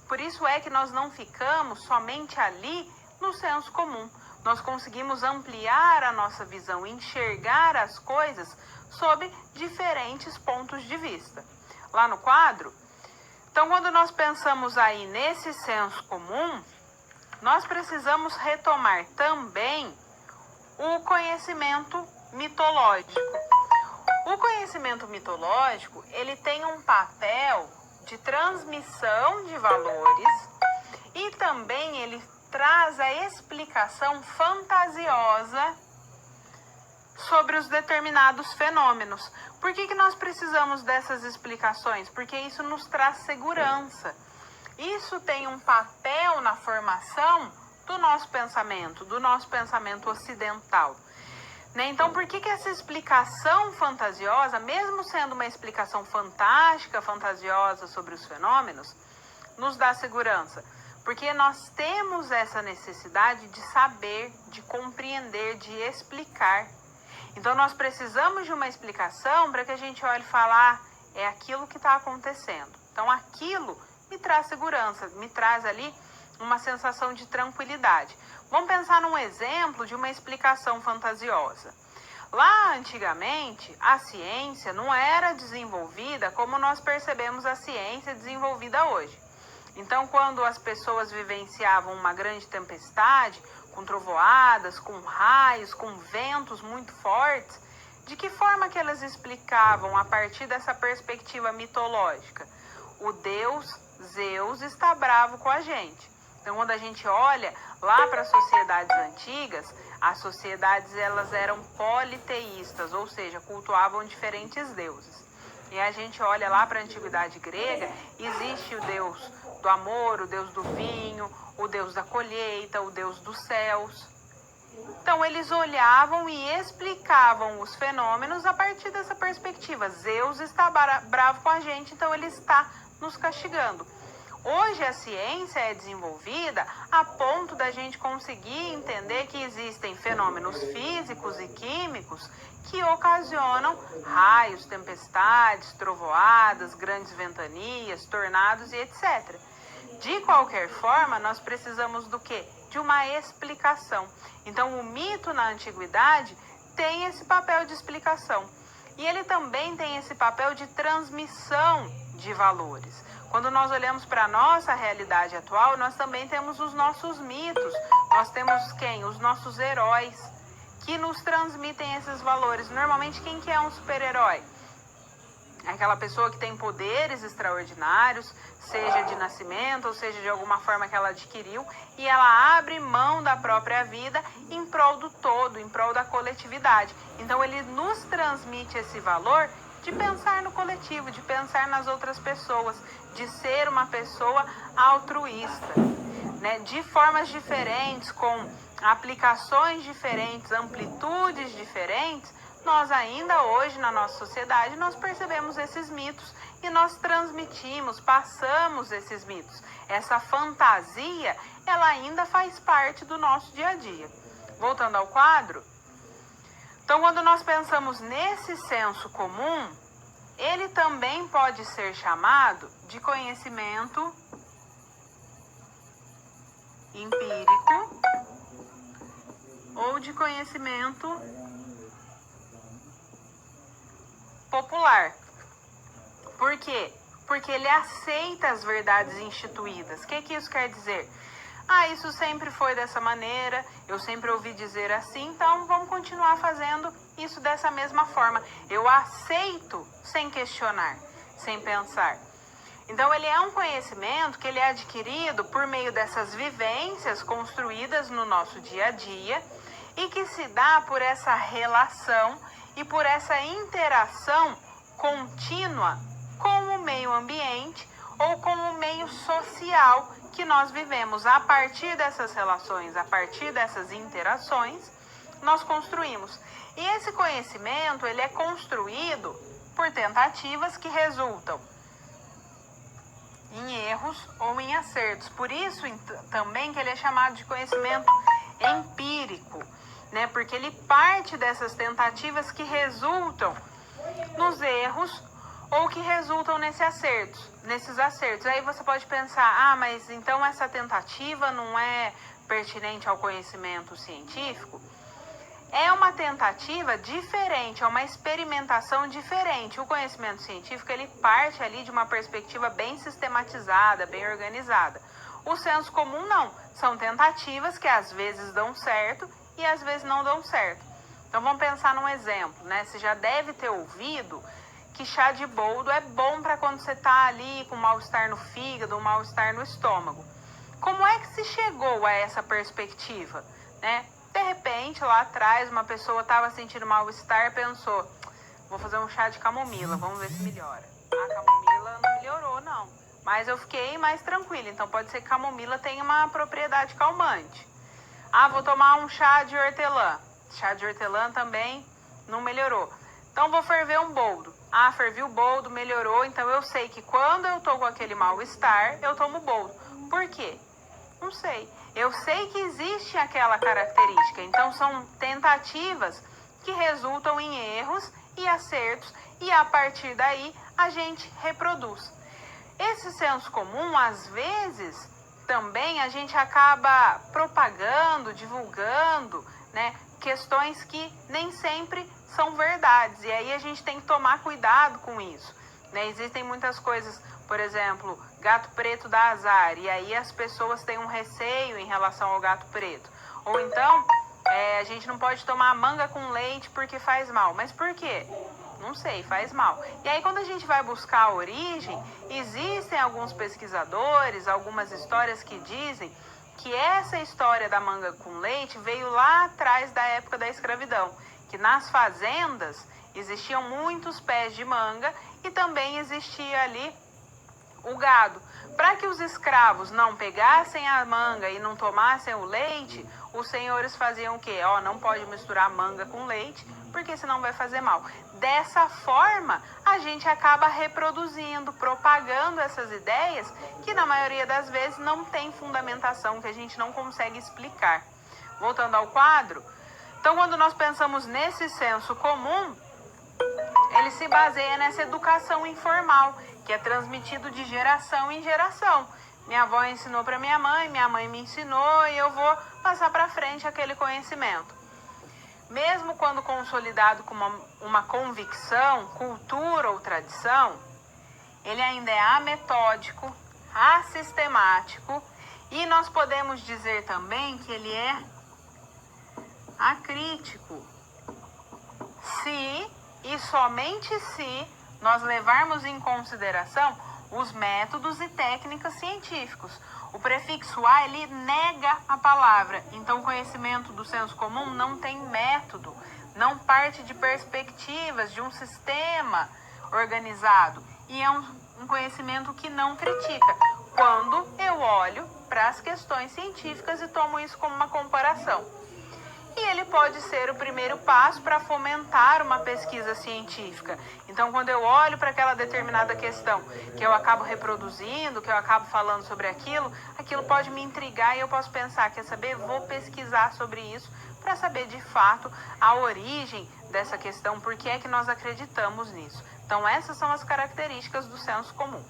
Por isso é que nós não ficamos somente ali no senso comum. Nós conseguimos ampliar a nossa visão, enxergar as coisas sob diferentes pontos de vista. Lá no quadro, então, quando nós pensamos aí nesse senso comum, nós precisamos retomar também o conhecimento mitológico. O conhecimento mitológico, ele tem um papel de transmissão de valores e também ele traz a explicação fantasiosa sobre os determinados fenômenos. Por que nós precisamos dessas explicações? Porque isso nos traz segurança. Isso tem um papel na formação do nosso pensamento ocidental. Então, por que essa explicação fantasiosa, mesmo sendo uma explicação fantástica, fantasiosa sobre os fenômenos, nos dá segurança? Porque nós temos essa necessidade de saber, de compreender, de explicar. Então, nós precisamos de uma explicação para que a gente olhe e fale, é aquilo que está acontecendo. Então, aquilo me traz segurança, me traz ali uma sensação de tranquilidade. Vamos pensar num exemplo de uma explicação fantasiosa. Lá antigamente, a ciência não era desenvolvida como nós percebemos a ciência desenvolvida hoje. Então, quando as pessoas vivenciavam uma grande tempestade, com trovoadas, com raios, com ventos muito fortes, de que forma que elas explicavam a partir dessa perspectiva mitológica? O deus Zeus está bravo com a gente. Então, quando a gente olha lá para as sociedades antigas, as sociedades elas eram politeístas, ou seja, cultuavam diferentes deuses. E a gente olha lá para a antiguidade grega, existe o deus do amor, o deus do vinho, o deus da colheita, o deus dos céus. Então, eles olhavam e explicavam os fenômenos a partir dessa perspectiva. Zeus está bravo com a gente, então ele está nos castigando. Hoje a ciência é desenvolvida a ponto da gente conseguir entender que existem fenômenos físicos e químicos que ocasionam raios, tempestades, trovoadas, grandes ventanias, tornados e etc. De qualquer forma, nós precisamos do quê? De uma explicação. Então, o mito na antiguidade tem esse papel de explicação. E ele também tem esse papel de transmissão de valores. Quando nós olhamos para a nossa realidade atual, nós também temos os nossos mitos. Nós temos quem? Os nossos heróis, que nos transmitem esses valores. Normalmente, quem que é um super-herói? É aquela pessoa que tem poderes extraordinários, seja de nascimento, ou seja, de alguma forma que ela adquiriu, e ela abre mão da própria vida em prol do todo, em prol da coletividade. Então, ele nos transmite esse valor de pensar no coletivo, de pensar nas outras pessoas, de ser uma pessoa altruísta. né, de formas diferentes, com aplicações diferentes, amplitudes diferentes, nós ainda hoje na nossa sociedade nós percebemos esses mitos e nós transmitimos, passamos esses mitos. Essa fantasia, ela ainda faz parte do nosso dia a dia. Voltando ao quadro, então quando nós pensamos nesse senso comum, ele também pode ser chamado de conhecimento empírico ou de conhecimento popular. Por quê? Porque ele aceita as verdades instituídas. O que isso quer dizer? Isso sempre foi dessa maneira, eu sempre ouvi dizer assim, então vamos continuar fazendo isso dessa mesma forma. Eu aceito sem questionar, sem pensar. Então ele é um conhecimento que ele é adquirido por meio dessas vivências construídas no nosso dia a dia e que se dá por essa relação e por essa interação contínua com o meio ambiente ou com o meio social que nós vivemos. A partir dessas relações, a partir dessas interações, nós construímos. E esse conhecimento, ele é construído por tentativas que resultam em erros ou em acertos. Por isso também que ele é chamado de conhecimento empírico, né? Porque ele parte dessas tentativas que resultam nos erros ou que resultam nesses acertos. Aí você pode pensar, mas então essa tentativa não é pertinente ao conhecimento científico? É uma tentativa diferente, é uma experimentação diferente. O conhecimento científico, ele parte ali de uma perspectiva bem sistematizada, bem organizada. O senso comum não, são tentativas que às vezes dão certo e às vezes não dão certo. Então vamos pensar num exemplo, né? Você já deve ter ouvido que chá de boldo é bom para quando você está ali com mal-estar no fígado, um mal-estar no estômago. Como é que se chegou a essa perspectiva, né? De repente, lá atrás, uma pessoa estava sentindo mal-estar e pensou, vou fazer um chá de camomila, vamos ver se melhora. A camomila não melhorou, não. Mas eu fiquei mais tranquila, então pode ser que camomila tenha uma propriedade calmante. Vou tomar um chá de hortelã. Chá de hortelã também não melhorou. Então vou ferver um boldo. Fervi o boldo, melhorou, então eu sei que quando eu tô com aquele mal-estar, eu tomo boldo. Por quê? Não sei. Eu sei que existe aquela característica, então são tentativas que resultam em erros e acertos e a partir daí a gente reproduz. Esse senso comum, às vezes, também a gente acaba propagando, divulgando, né, questões que nem sempre são verdades e aí a gente tem que tomar cuidado com isso, né? Existem muitas coisas, por exemplo, gato preto dá azar, e aí as pessoas têm um receio em relação ao gato preto. Ou então, a gente não pode tomar manga com leite porque faz mal. Mas por quê? Não sei, faz mal. E aí quando a gente vai buscar a origem, existem alguns pesquisadores, algumas histórias que dizem que essa história da manga com leite veio lá atrás da época da escravidão, que nas fazendas existiam muitos pés de manga e também existia ali o gado. Para que os escravos não pegassem a manga e não tomassem o leite, os senhores faziam o quê? Não pode misturar manga com leite, porque senão vai fazer mal. Dessa forma, a gente acaba reproduzindo, propagando essas ideias que na maioria das vezes não tem fundamentação, que a gente não consegue explicar. Voltando ao quadro, então quando nós pensamos nesse senso comum, ele se baseia nessa educação informal, que é transmitido de geração em geração. Minha avó ensinou para minha mãe me ensinou e eu vou passar para frente aquele conhecimento. Mesmo quando consolidado como uma convicção, cultura ou tradição, ele ainda é ametódico, assistemático e nós podemos dizer também que ele é acrítico. Se e somente se nós levarmos em consideração os métodos e técnicas científicos. O prefixo a, ele nega a palavra. Então, o conhecimento do senso comum não tem método, não parte de perspectivas, de um sistema organizado. E é um conhecimento que não critica. Quando eu olho para as questões científicas e tomo isso como uma comparação. E ele pode ser o primeiro passo para fomentar uma pesquisa científica. Então, quando eu olho para aquela determinada questão, que eu acabo reproduzindo, que eu acabo falando sobre aquilo, aquilo pode me intrigar e eu posso pensar, quer saber, vou pesquisar sobre isso para saber de fato a origem dessa questão, por que é que nós acreditamos nisso. Então, essas são as características do senso comum.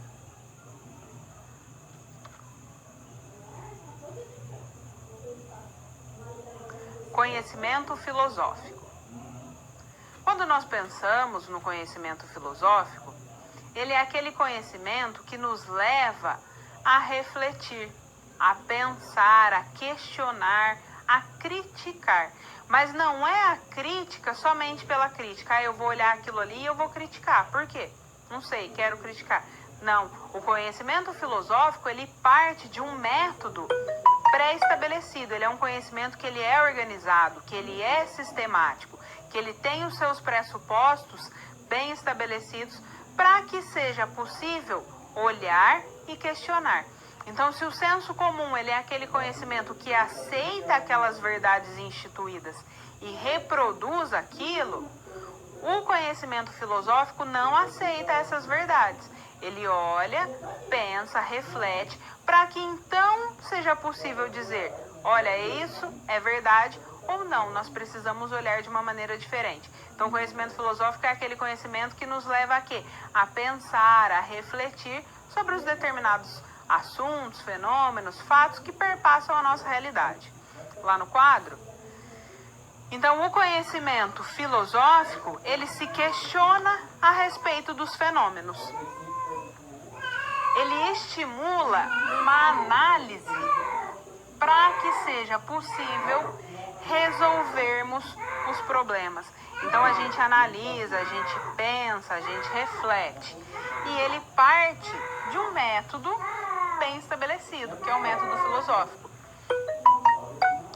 Conhecimento filosófico. Quando nós pensamos no conhecimento filosófico, ele é aquele conhecimento que nos leva a refletir, a pensar, a questionar, a criticar. Mas não é a crítica somente pela crítica. Ah, eu vou olhar aquilo ali e eu vou criticar. Por quê? Não sei, quero criticar. Não, o conhecimento filosófico, ele parte de um método pré-estabelecido. Ele é um conhecimento que ele é organizado, que ele é sistemático, que ele tem os seus pressupostos bem estabelecidos para que seja possível olhar e questionar. Então, se o senso comum ele é aquele conhecimento que aceita aquelas verdades instituídas e reproduz aquilo, o conhecimento filosófico não aceita essas verdades. Ele olha, pensa, reflete, para que então seja possível dizer, olha, isso é verdade ou não, nós precisamos olhar de uma maneira diferente. Então, o conhecimento filosófico é aquele conhecimento que nos leva a quê? A pensar, a refletir sobre os determinados assuntos, fenômenos, fatos que perpassam a nossa realidade. Lá no quadro. Então, o conhecimento filosófico, ele se questiona a respeito dos fenômenos. Ele estimula uma análise para que seja possível resolvermos os problemas. Então, a gente analisa, a gente pensa, a gente reflete. E ele parte de um método bem estabelecido, que é o método filosófico.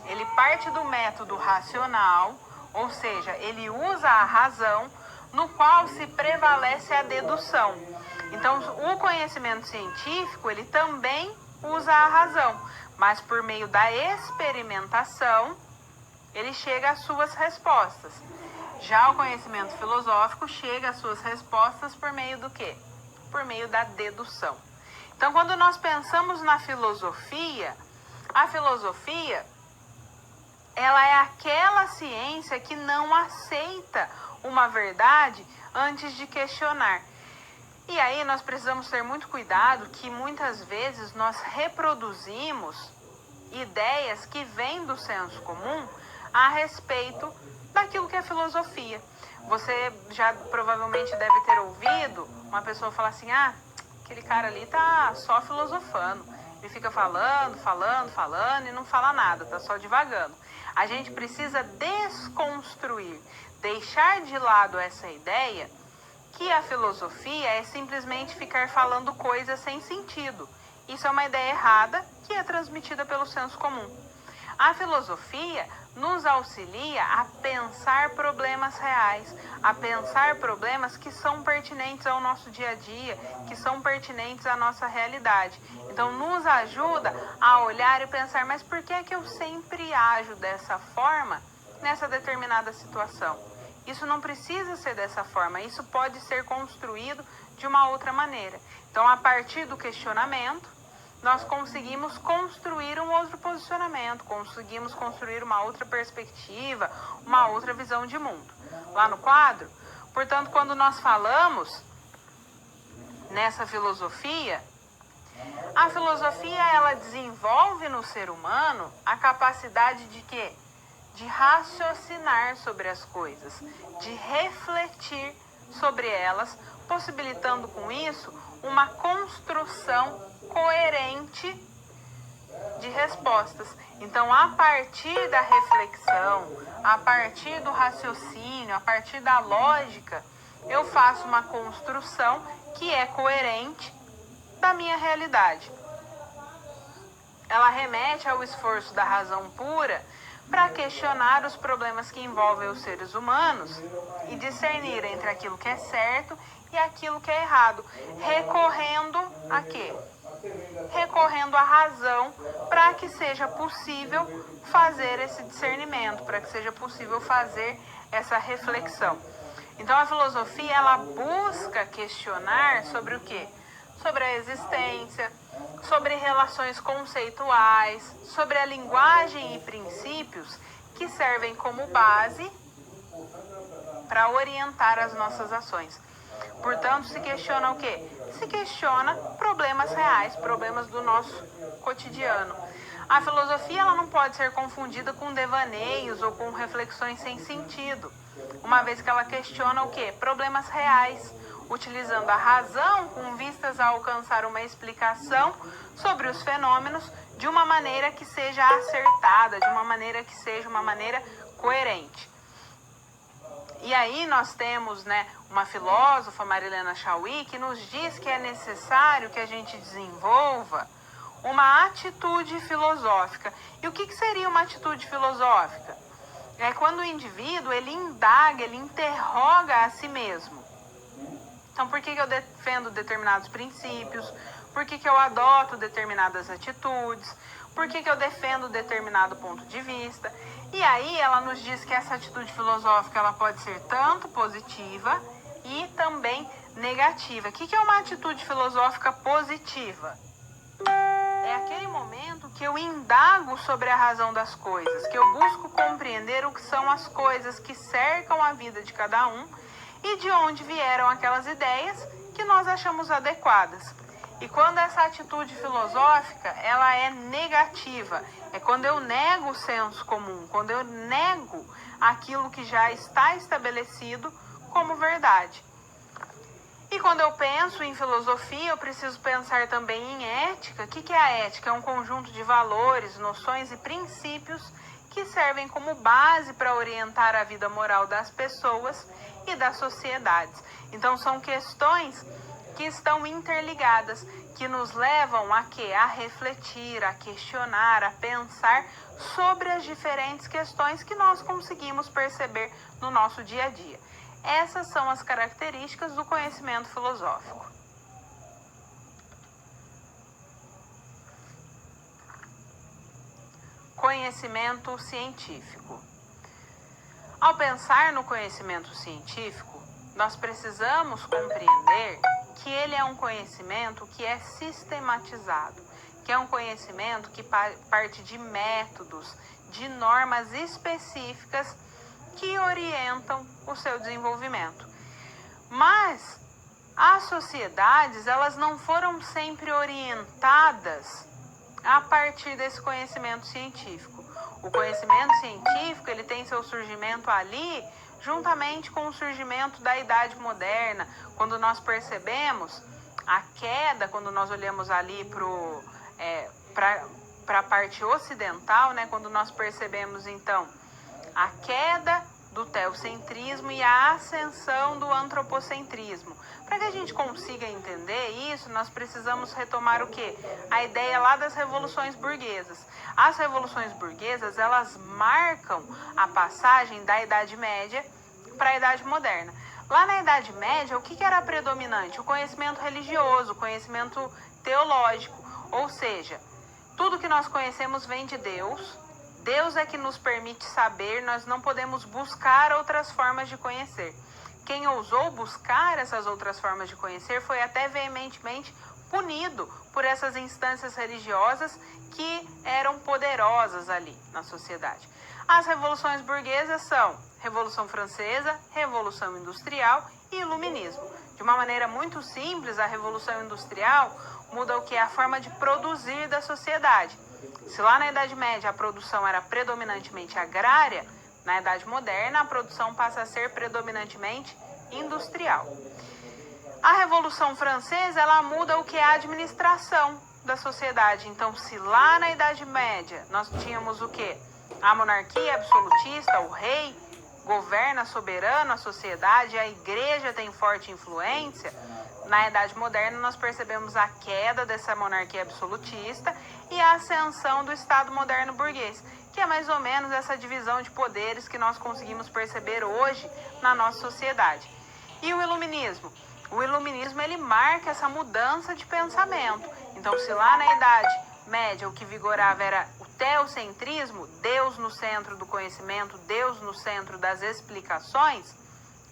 Ele parte do método racional, ou seja, ele usa a razão, no qual se prevalece a dedução. Então, o conhecimento científico, ele também usa a razão, mas por meio da experimentação, ele chega às suas respostas. Já o conhecimento filosófico chega às suas respostas por meio do quê? Por meio da dedução. Então, quando nós pensamos na filosofia, a filosofia, ela é aquela ciência que não aceita uma verdade antes de questionar. E aí nós precisamos ter muito cuidado que muitas vezes nós reproduzimos ideias que vêm do senso comum a respeito daquilo que é filosofia. Você já provavelmente deve ter ouvido uma pessoa falar assim, aquele cara ali tá só filosofando. Ele fica falando e não fala nada, tá só divagando. A gente precisa desconstruir, deixar de lado essa ideia que a filosofia é simplesmente ficar falando coisas sem sentido. Isso é uma ideia errada que é transmitida pelo senso comum. A filosofia nos auxilia a pensar problemas reais, a pensar problemas que são pertinentes ao nosso dia a dia, que são pertinentes à nossa realidade. Então, nos ajuda a olhar e pensar, mas por que é que eu sempre ajo dessa forma nessa determinada situação? Isso não precisa ser dessa forma, isso pode ser construído de uma outra maneira. Então, a partir do questionamento, nós conseguimos construir um outro posicionamento, conseguimos construir uma outra perspectiva, uma outra visão de mundo. Lá no quadro, portanto, quando nós falamos nessa filosofia, a filosofia ela desenvolve no ser humano a capacidade de quê? De raciocinar sobre as coisas, de refletir sobre elas, possibilitando com isso uma construção coerente de respostas. Então, a partir da reflexão, a partir do raciocínio, a partir da lógica, eu faço uma construção que é coerente da minha realidade. Ela remete ao esforço da razão pura para questionar os problemas que envolvem os seres humanos e discernir entre aquilo que é certo e aquilo que é errado, recorrendo a quê? recorrendo à razão para que seja possível fazer esse discernimento, para que seja possível fazer essa reflexão. Então a filosofia, ela busca questionar sobre o quê? Sobre a existência, sobre relações conceituais, sobre a linguagem e princípios que servem como base para orientar as nossas ações. Portanto, se questiona o quê? Se questiona problemas reais, problemas do nosso cotidiano. A filosofia, ela não pode ser confundida com devaneios ou com reflexões sem sentido, uma vez que ela questiona o quê? Problemas reais, utilizando a razão com vistas a alcançar uma explicação sobre os fenômenos de uma maneira que seja acertada, de uma maneira que seja uma maneira coerente. E aí nós temos, uma filósofa, Marilena Chauí, que nos diz que é necessário que a gente desenvolva uma atitude filosófica. E o que seria uma atitude filosófica? É quando o indivíduo, ele indaga, ele interroga a si mesmo. Então, por que eu defendo determinados princípios? Por que eu adoto determinadas atitudes? Por que eu defendo determinado ponto de vista? E aí ela nos diz que essa atitude filosófica, ela pode ser tanto positiva e também negativa. O que é uma atitude filosófica positiva? É aquele momento que eu indago sobre a razão das coisas, que eu busco compreender o que são as coisas que cercam a vida de cada um e de onde vieram aquelas ideias que nós achamos adequadas. E quando essa atitude filosófica, ela é negativa, é quando eu nego o senso comum, quando eu nego aquilo que já está estabelecido como verdade. E quando eu penso em filosofia, eu preciso pensar também em ética. O que é a ética? É um conjunto de valores, noções e princípios que servem como base para orientar a vida moral das pessoas e das sociedades. Então são questões que estão interligadas, que nos levam a quê? A refletir, a questionar, a pensar sobre as diferentes questões que nós conseguimos perceber no nosso dia a dia. Essas são as características do conhecimento filosófico. Conhecimento científico. Ao pensar no conhecimento científico, nós precisamos compreender que ele é um conhecimento que é sistematizado, que é um conhecimento que parte de métodos, de normas específicas que orientam o seu desenvolvimento. Mas as sociedades, elas não foram sempre orientadas a partir desse conhecimento científico. O conhecimento científico, ele tem seu surgimento ali, juntamente com o surgimento da Idade Moderna, quando nós percebemos a queda, quando nós olhamos ali para a parte ocidental, quando nós percebemos, então, a queda do teocentrismo e a ascensão do antropocentrismo. Para que a gente consiga entender isso, nós precisamos retomar o quê? A ideia lá das revoluções burguesas. As revoluções burguesas, elas marcam a passagem da Idade Média para a Idade Moderna. Lá na Idade Média, o que era predominante? O conhecimento religioso, o conhecimento teológico. Ou seja, tudo que nós conhecemos vem de Deus. Deus é que nos permite saber, nós não podemos buscar outras formas de conhecer. Quem ousou buscar essas outras formas de conhecer foi até veementemente punido por essas instâncias religiosas que eram poderosas ali na sociedade. As revoluções burguesas são Revolução Francesa, Revolução Industrial e Iluminismo. De uma maneira muito simples, a Revolução Industrial muda o que é a forma de produzir da sociedade. Se lá na Idade Média a produção era predominantemente agrária, na Idade Moderna a produção passa a ser predominantemente industrial. A Revolução Francesa, ela muda o que é a administração da sociedade. Então, se lá na Idade Média nós tínhamos o quê? A monarquia absolutista, o rei governa soberano a sociedade, a igreja tem forte influência. Na Idade Moderna nós percebemos a queda dessa monarquia absolutista e a ascensão do Estado moderno burguês, que é mais ou menos essa divisão de poderes que nós conseguimos perceber hoje na nossa sociedade. E o Iluminismo? O iluminismo, ele marca essa mudança de pensamento. Então, se lá na Idade Média o que vigorava era o teocentrismo, Deus no centro do conhecimento, Deus no centro das explicações,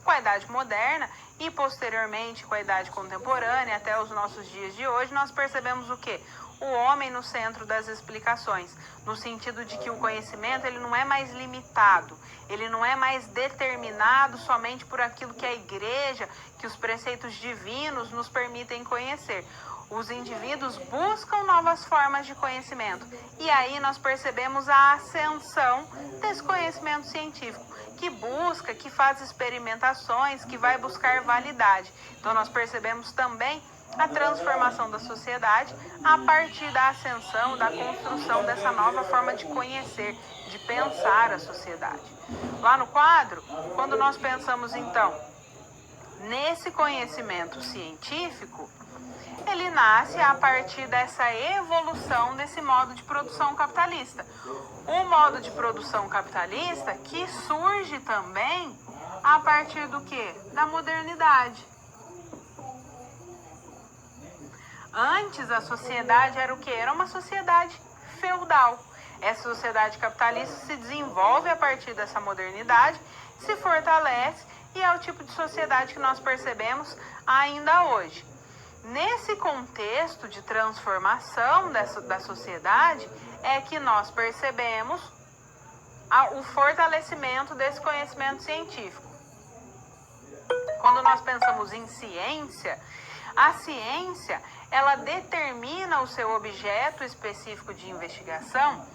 com a Idade Moderna e posteriormente com a Idade Contemporânea até os nossos dias de hoje, nós percebemos o quê? O homem no centro das explicações, no sentido de que o conhecimento ele não é mais limitado, ele não é mais determinado somente por aquilo que a igreja, que os preceitos divinos nos permitem conhecer. Os indivíduos buscam novas formas de conhecimento e aí nós percebemos a ascensão desse conhecimento científico, que busca, que faz experimentações, que vai buscar validade. Então nós percebemos também a transformação da sociedade a partir da ascensão, da construção dessa nova forma de conhecer, de pensar a sociedade. Lá no quadro, quando nós pensamos então nesse conhecimento científico, ele nasce a partir dessa evolução desse modo de produção capitalista. O modo de produção capitalista que surge também a partir do quê? Da modernidade. Antes a sociedade era o quê? Era uma sociedade feudal. Essa sociedade capitalista se desenvolve a partir dessa modernidade, se fortalece e é o tipo de sociedade que nós percebemos ainda hoje. Nesse contexto de transformação da sociedade é que nós percebemos o fortalecimento desse conhecimento científico. Quando nós pensamos em ciência, a ciência ela determina o seu objeto específico de investigação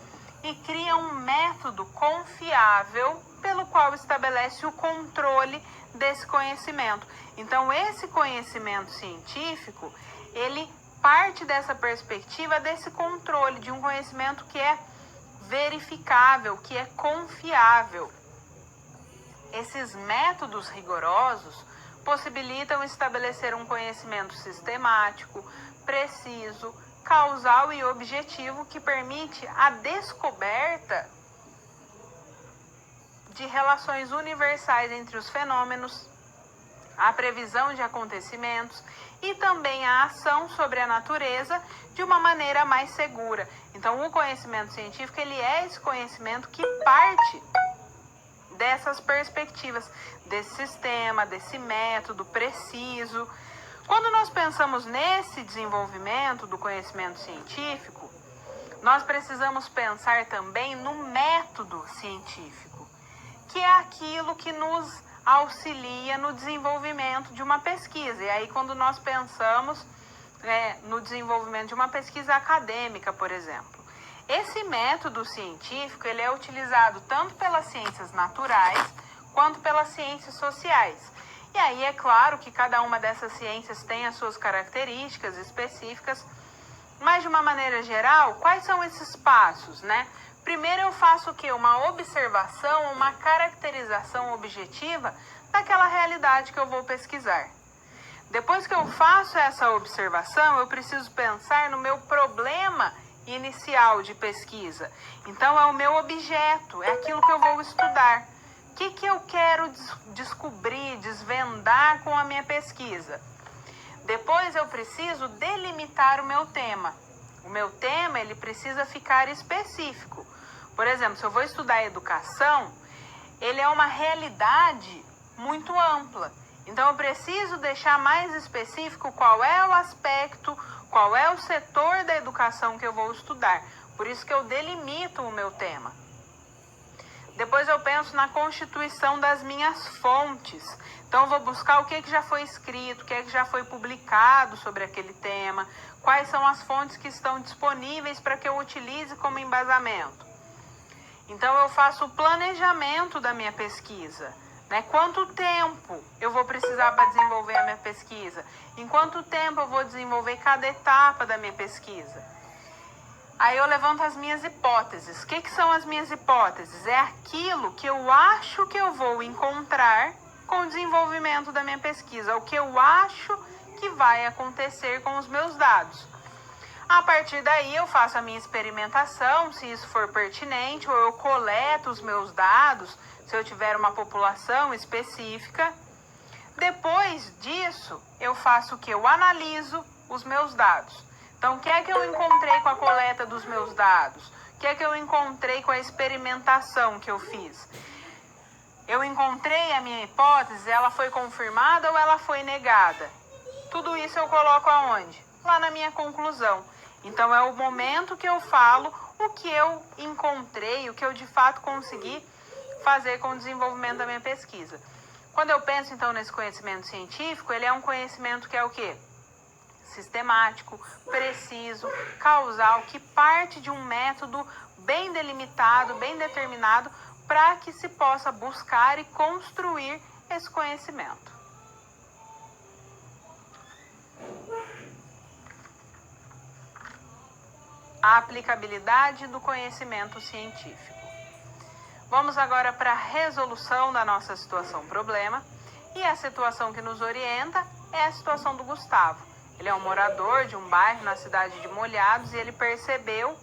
e cria um método confiável pelo qual estabelece o controle desse conhecimento. Então, esse conhecimento científico, ele parte dessa perspectiva desse controle, de um conhecimento que é verificável, que é confiável. Esses métodos rigorosos possibilitam estabelecer um conhecimento sistemático, preciso, causal e objetivo que permite a descoberta de relações universais entre os fenômenos, a previsão de acontecimentos e também a ação sobre a natureza de uma maneira mais segura. Então, o conhecimento científico ele é esse conhecimento que parte dessas perspectivas, desse sistema, desse método preciso. Quando nós pensamos nesse desenvolvimento do conhecimento científico, nós precisamos pensar também no método científico, que é aquilo que nos auxilia no desenvolvimento de uma pesquisa. E aí, quando nós pensamos no desenvolvimento de uma pesquisa acadêmica, por exemplo, esse método científico ele é utilizado tanto pelas ciências naturais quanto pelas ciências sociais. E aí é claro que cada uma dessas ciências tem as suas características específicas, mas de uma maneira geral, quais são esses passos, né? Primeiro eu faço o quê? Uma observação, uma caracterização objetiva daquela realidade que eu vou pesquisar. Depois que eu faço essa observação, eu preciso pensar no meu problema inicial de pesquisa. Então é o meu objeto, é aquilo que eu vou estudar. O que eu quero descobrir, desvendar com a minha pesquisa? Depois eu preciso delimitar o meu tema. O meu tema ele precisa ficar específico. Por exemplo, se eu vou estudar educação, ele é uma realidade muito ampla. Então eu preciso deixar mais específico qual é o aspecto, qual é o setor da educação que eu vou estudar. Por isso que eu delimito o meu tema. Depois eu penso na constituição das minhas fontes. Então eu vou buscar o que já foi escrito, o que já foi publicado sobre aquele tema, quais são as fontes que estão disponíveis para que eu utilize como embasamento. Então eu faço o planejamento da minha pesquisa. Quanto tempo eu vou precisar para desenvolver a minha pesquisa? Em quanto tempo eu vou desenvolver cada etapa da minha pesquisa? Aí eu levanto as minhas hipóteses. O que são as minhas hipóteses? É aquilo que eu acho que eu vou encontrar com o desenvolvimento da minha pesquisa, o que eu acho que vai acontecer com os meus dados. A partir daí eu faço a minha experimentação, se isso for pertinente, ou eu coleto os meus dados, se eu tiver uma população específica. Depois disso, eu faço o que? Eu analiso os meus dados. Então, o que é que eu encontrei com a coleta dos meus dados? O que é que eu encontrei com a experimentação que eu fiz? Eu encontrei a minha hipótese, ela foi confirmada ou ela foi negada? Tudo isso eu coloco aonde? Lá na minha conclusão. Então, é o momento que eu falo o que eu encontrei, o que eu de fato consegui fazer com o desenvolvimento da minha pesquisa. Quando eu penso, então, nesse conhecimento científico, ele é um conhecimento que é o quê? Sistemático, preciso, causal, que parte de um método bem delimitado, bem determinado, para que se possa buscar e construir esse conhecimento. A aplicabilidade do conhecimento científico. Vamos agora para a resolução da nossa situação-problema. E a situação que nos orienta é a situação do Gustavo. Ele é um morador de um bairro na cidade de Molhados e ele percebeu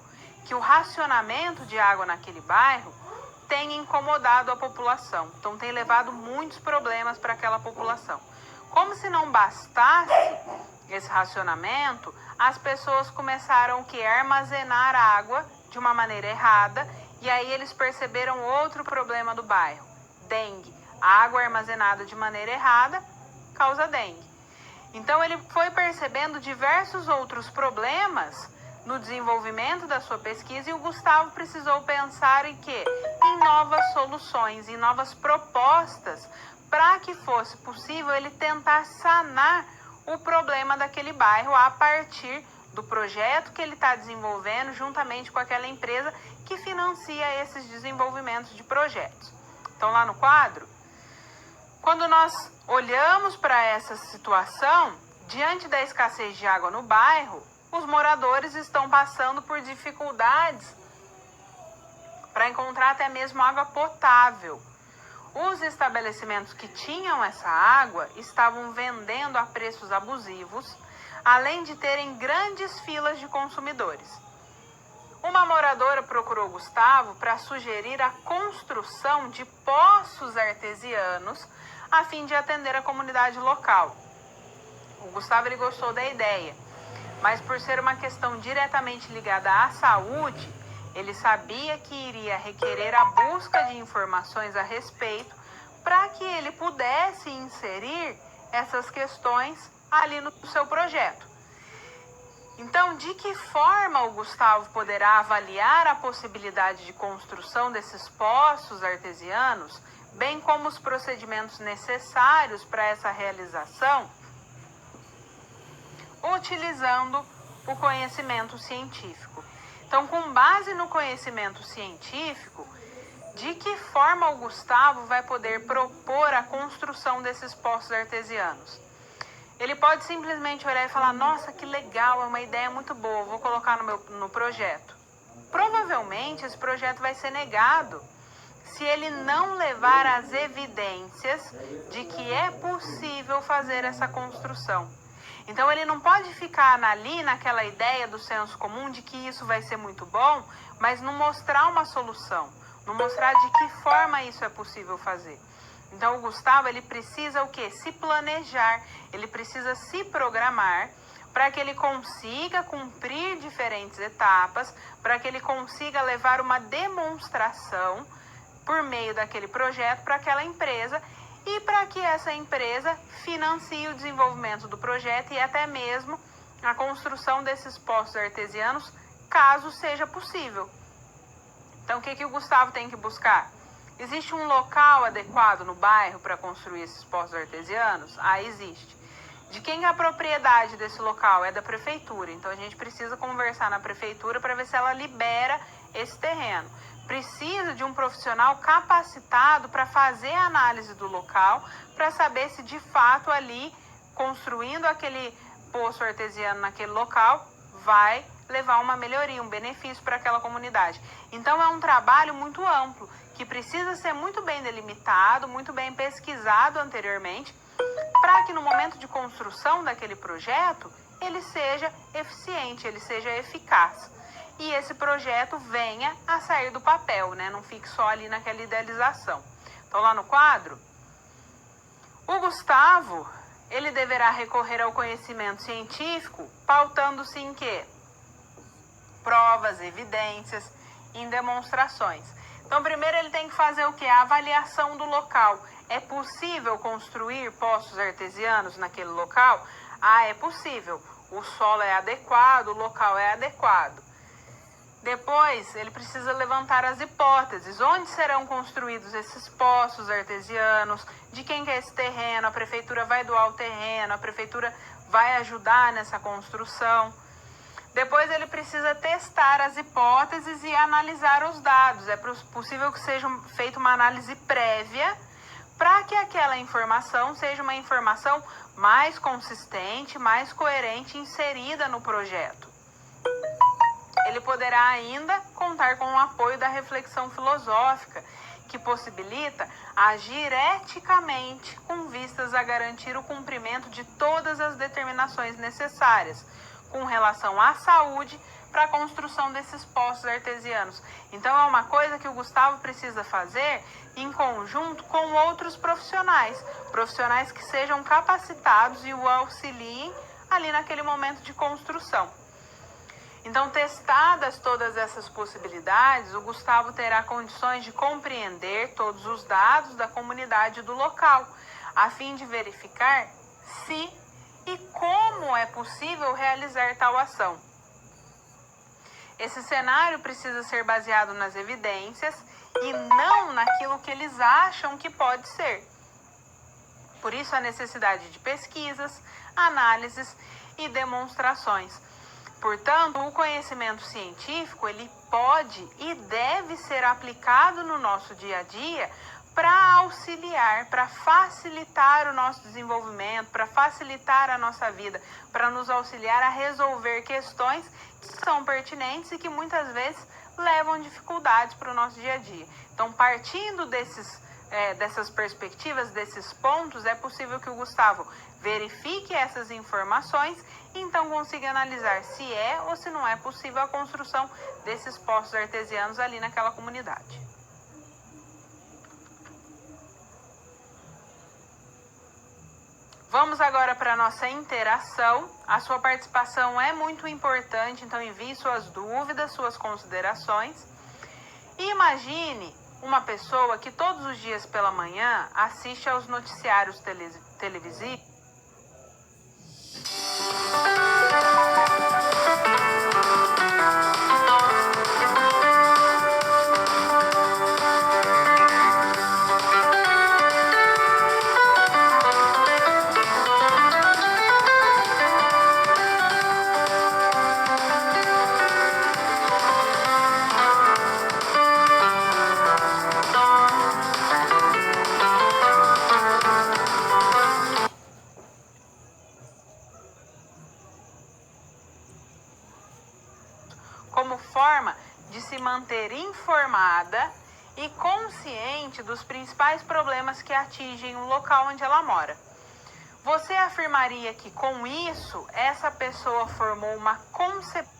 que o racionamento de água naquele bairro tem incomodado a população. Então, tem levado muitos problemas para aquela população. Como se não bastasse esse racionamento, as pessoas começaram o que? Armazenar água de uma maneira errada. E aí eles perceberam outro problema do bairro, dengue. A água armazenada de maneira errada causa dengue. Então ele foi percebendo diversos outros problemas no desenvolvimento da sua pesquisa e o Gustavo precisou pensar em quê? Em novas soluções, em novas propostas, para que fosse possível ele tentar sanar o problema daquele bairro a partir do projeto que ele está desenvolvendo juntamente com aquela empresa que financia esses desenvolvimentos de projetos. Então, lá no quadro, quando nós olhamos para essa situação, diante da escassez de água no bairro, os moradores estão passando por dificuldades para encontrar até mesmo água potável. Os estabelecimentos que tinham essa água estavam vendendo a preços abusivos, além de terem grandes filas de consumidores. Uma moradora procurou Gustavo para sugerir a construção de poços artesianos a fim de atender a comunidade local. O Gustavo ele gostou da ideia, mas por ser uma questão diretamente ligada à saúde, ele sabia que iria requerer a busca de informações a respeito para que ele pudesse inserir essas questões ali no seu projeto. Então, de que forma o Gustavo poderá avaliar a possibilidade de construção desses poços artesianos, bem como os procedimentos necessários para essa realização, utilizando o conhecimento científico? Então, com base no conhecimento científico, de que forma o Gustavo vai poder propor a construção desses poços artesianos? Ele pode simplesmente olhar e falar, nossa, que legal, é uma ideia muito boa, vou colocar no projeto. Provavelmente esse projeto vai ser negado se ele não levar as evidências de que é possível fazer essa construção. Então ele não pode ficar ali naquela ideia do senso comum de que isso vai ser muito bom, mas não mostrar uma solução, não mostrar de que forma isso é possível fazer. Então, o Gustavo, ele precisa o quê? Se planejar, ele precisa se programar para que ele consiga cumprir diferentes etapas, para que ele consiga levar uma demonstração por meio daquele projeto para aquela empresa e para que essa empresa financie o desenvolvimento do projeto e até mesmo a construção desses poços artesianos, caso seja possível. Então, o que o Gustavo tem que buscar? Existe um local adequado no bairro para construir esses poços artesianos? Ah, existe. De quem é a propriedade desse local? É da prefeitura. Então, a gente precisa conversar na prefeitura para ver se ela libera esse terreno. Precisa de um profissional capacitado para fazer a análise do local, para saber se de fato ali, construindo aquele poço artesiano naquele local, vai levar uma melhoria, um benefício para aquela comunidade. Então, é um trabalho muito amplo, que precisa ser muito bem delimitado, muito bem pesquisado anteriormente, para que no momento de construção daquele projeto, ele seja eficiente, ele seja eficaz. E esse projeto venha a sair do papel, né? Não fique só ali naquela idealização. Então, lá no quadro, O Gustavo, ele deverá recorrer ao conhecimento científico pautando-se em quê? Provas, evidências, em demonstrações. Então, primeiro ele tem que fazer o quê? A avaliação do local. É possível construir poços artesianos naquele local? Ah, é possível. O solo é adequado, o local é adequado. Depois, ele precisa levantar as hipóteses. Onde serão construídos esses poços artesianos? De quem que é esse terreno? A prefeitura vai doar o terreno? A prefeitura vai ajudar nessa construção? Depois, ele precisa testar as hipóteses e analisar os dados. É possível que seja feita uma análise prévia para que aquela informação seja uma informação mais consistente, mais coerente, inserida no projeto. Ele poderá ainda contar com o apoio da reflexão filosófica, que possibilita agir eticamente com vistas a garantir o cumprimento de todas as determinações necessárias com relação à saúde para a construção desses poços artesianos. Então, é uma coisa que o Gustavo precisa fazer em conjunto com outros profissionais que sejam capacitados e o auxiliem ali naquele momento de construção. Então, testadas todas essas possibilidades, o Gustavo terá condições de compreender todos os dados da comunidade do local, a fim de verificar se e como é possível realizar tal ação. Esse cenário precisa ser baseado nas evidências e não naquilo que eles acham que pode ser. Por isso, a necessidade de pesquisas, análises e demonstrações. Portanto, o conhecimento científico, ele pode e deve ser aplicado no nosso dia a dia para auxiliar, para facilitar o nosso desenvolvimento, para facilitar a nossa vida, para nos auxiliar a resolver questões que são pertinentes e que muitas vezes levam dificuldades para o nosso dia a dia. Então, partindo dessas perspectivas, desses pontos, é possível que o Gustavo verifique essas informações e então consiga analisar se é ou se não é possível a construção desses poços artesianos ali naquela comunidade. Vamos agora para a nossa interação. A sua participação é muito importante, então envie suas dúvidas, suas considerações. E imagine uma pessoa que todos os dias pela manhã assiste aos noticiários televisivos. Como forma de se manter informada e consciente dos principais problemas que atingem o local onde ela mora. Você afirmaria que com isso essa pessoa formou uma concepção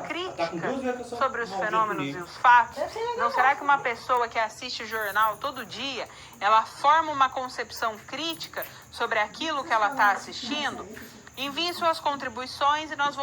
crítica sobre os fenômenos e os fatos? Não será que uma pessoa que assiste jornal todo dia, ela forma uma concepção crítica sobre aquilo que ela está assistindo? Envie suas contribuições e nós vamos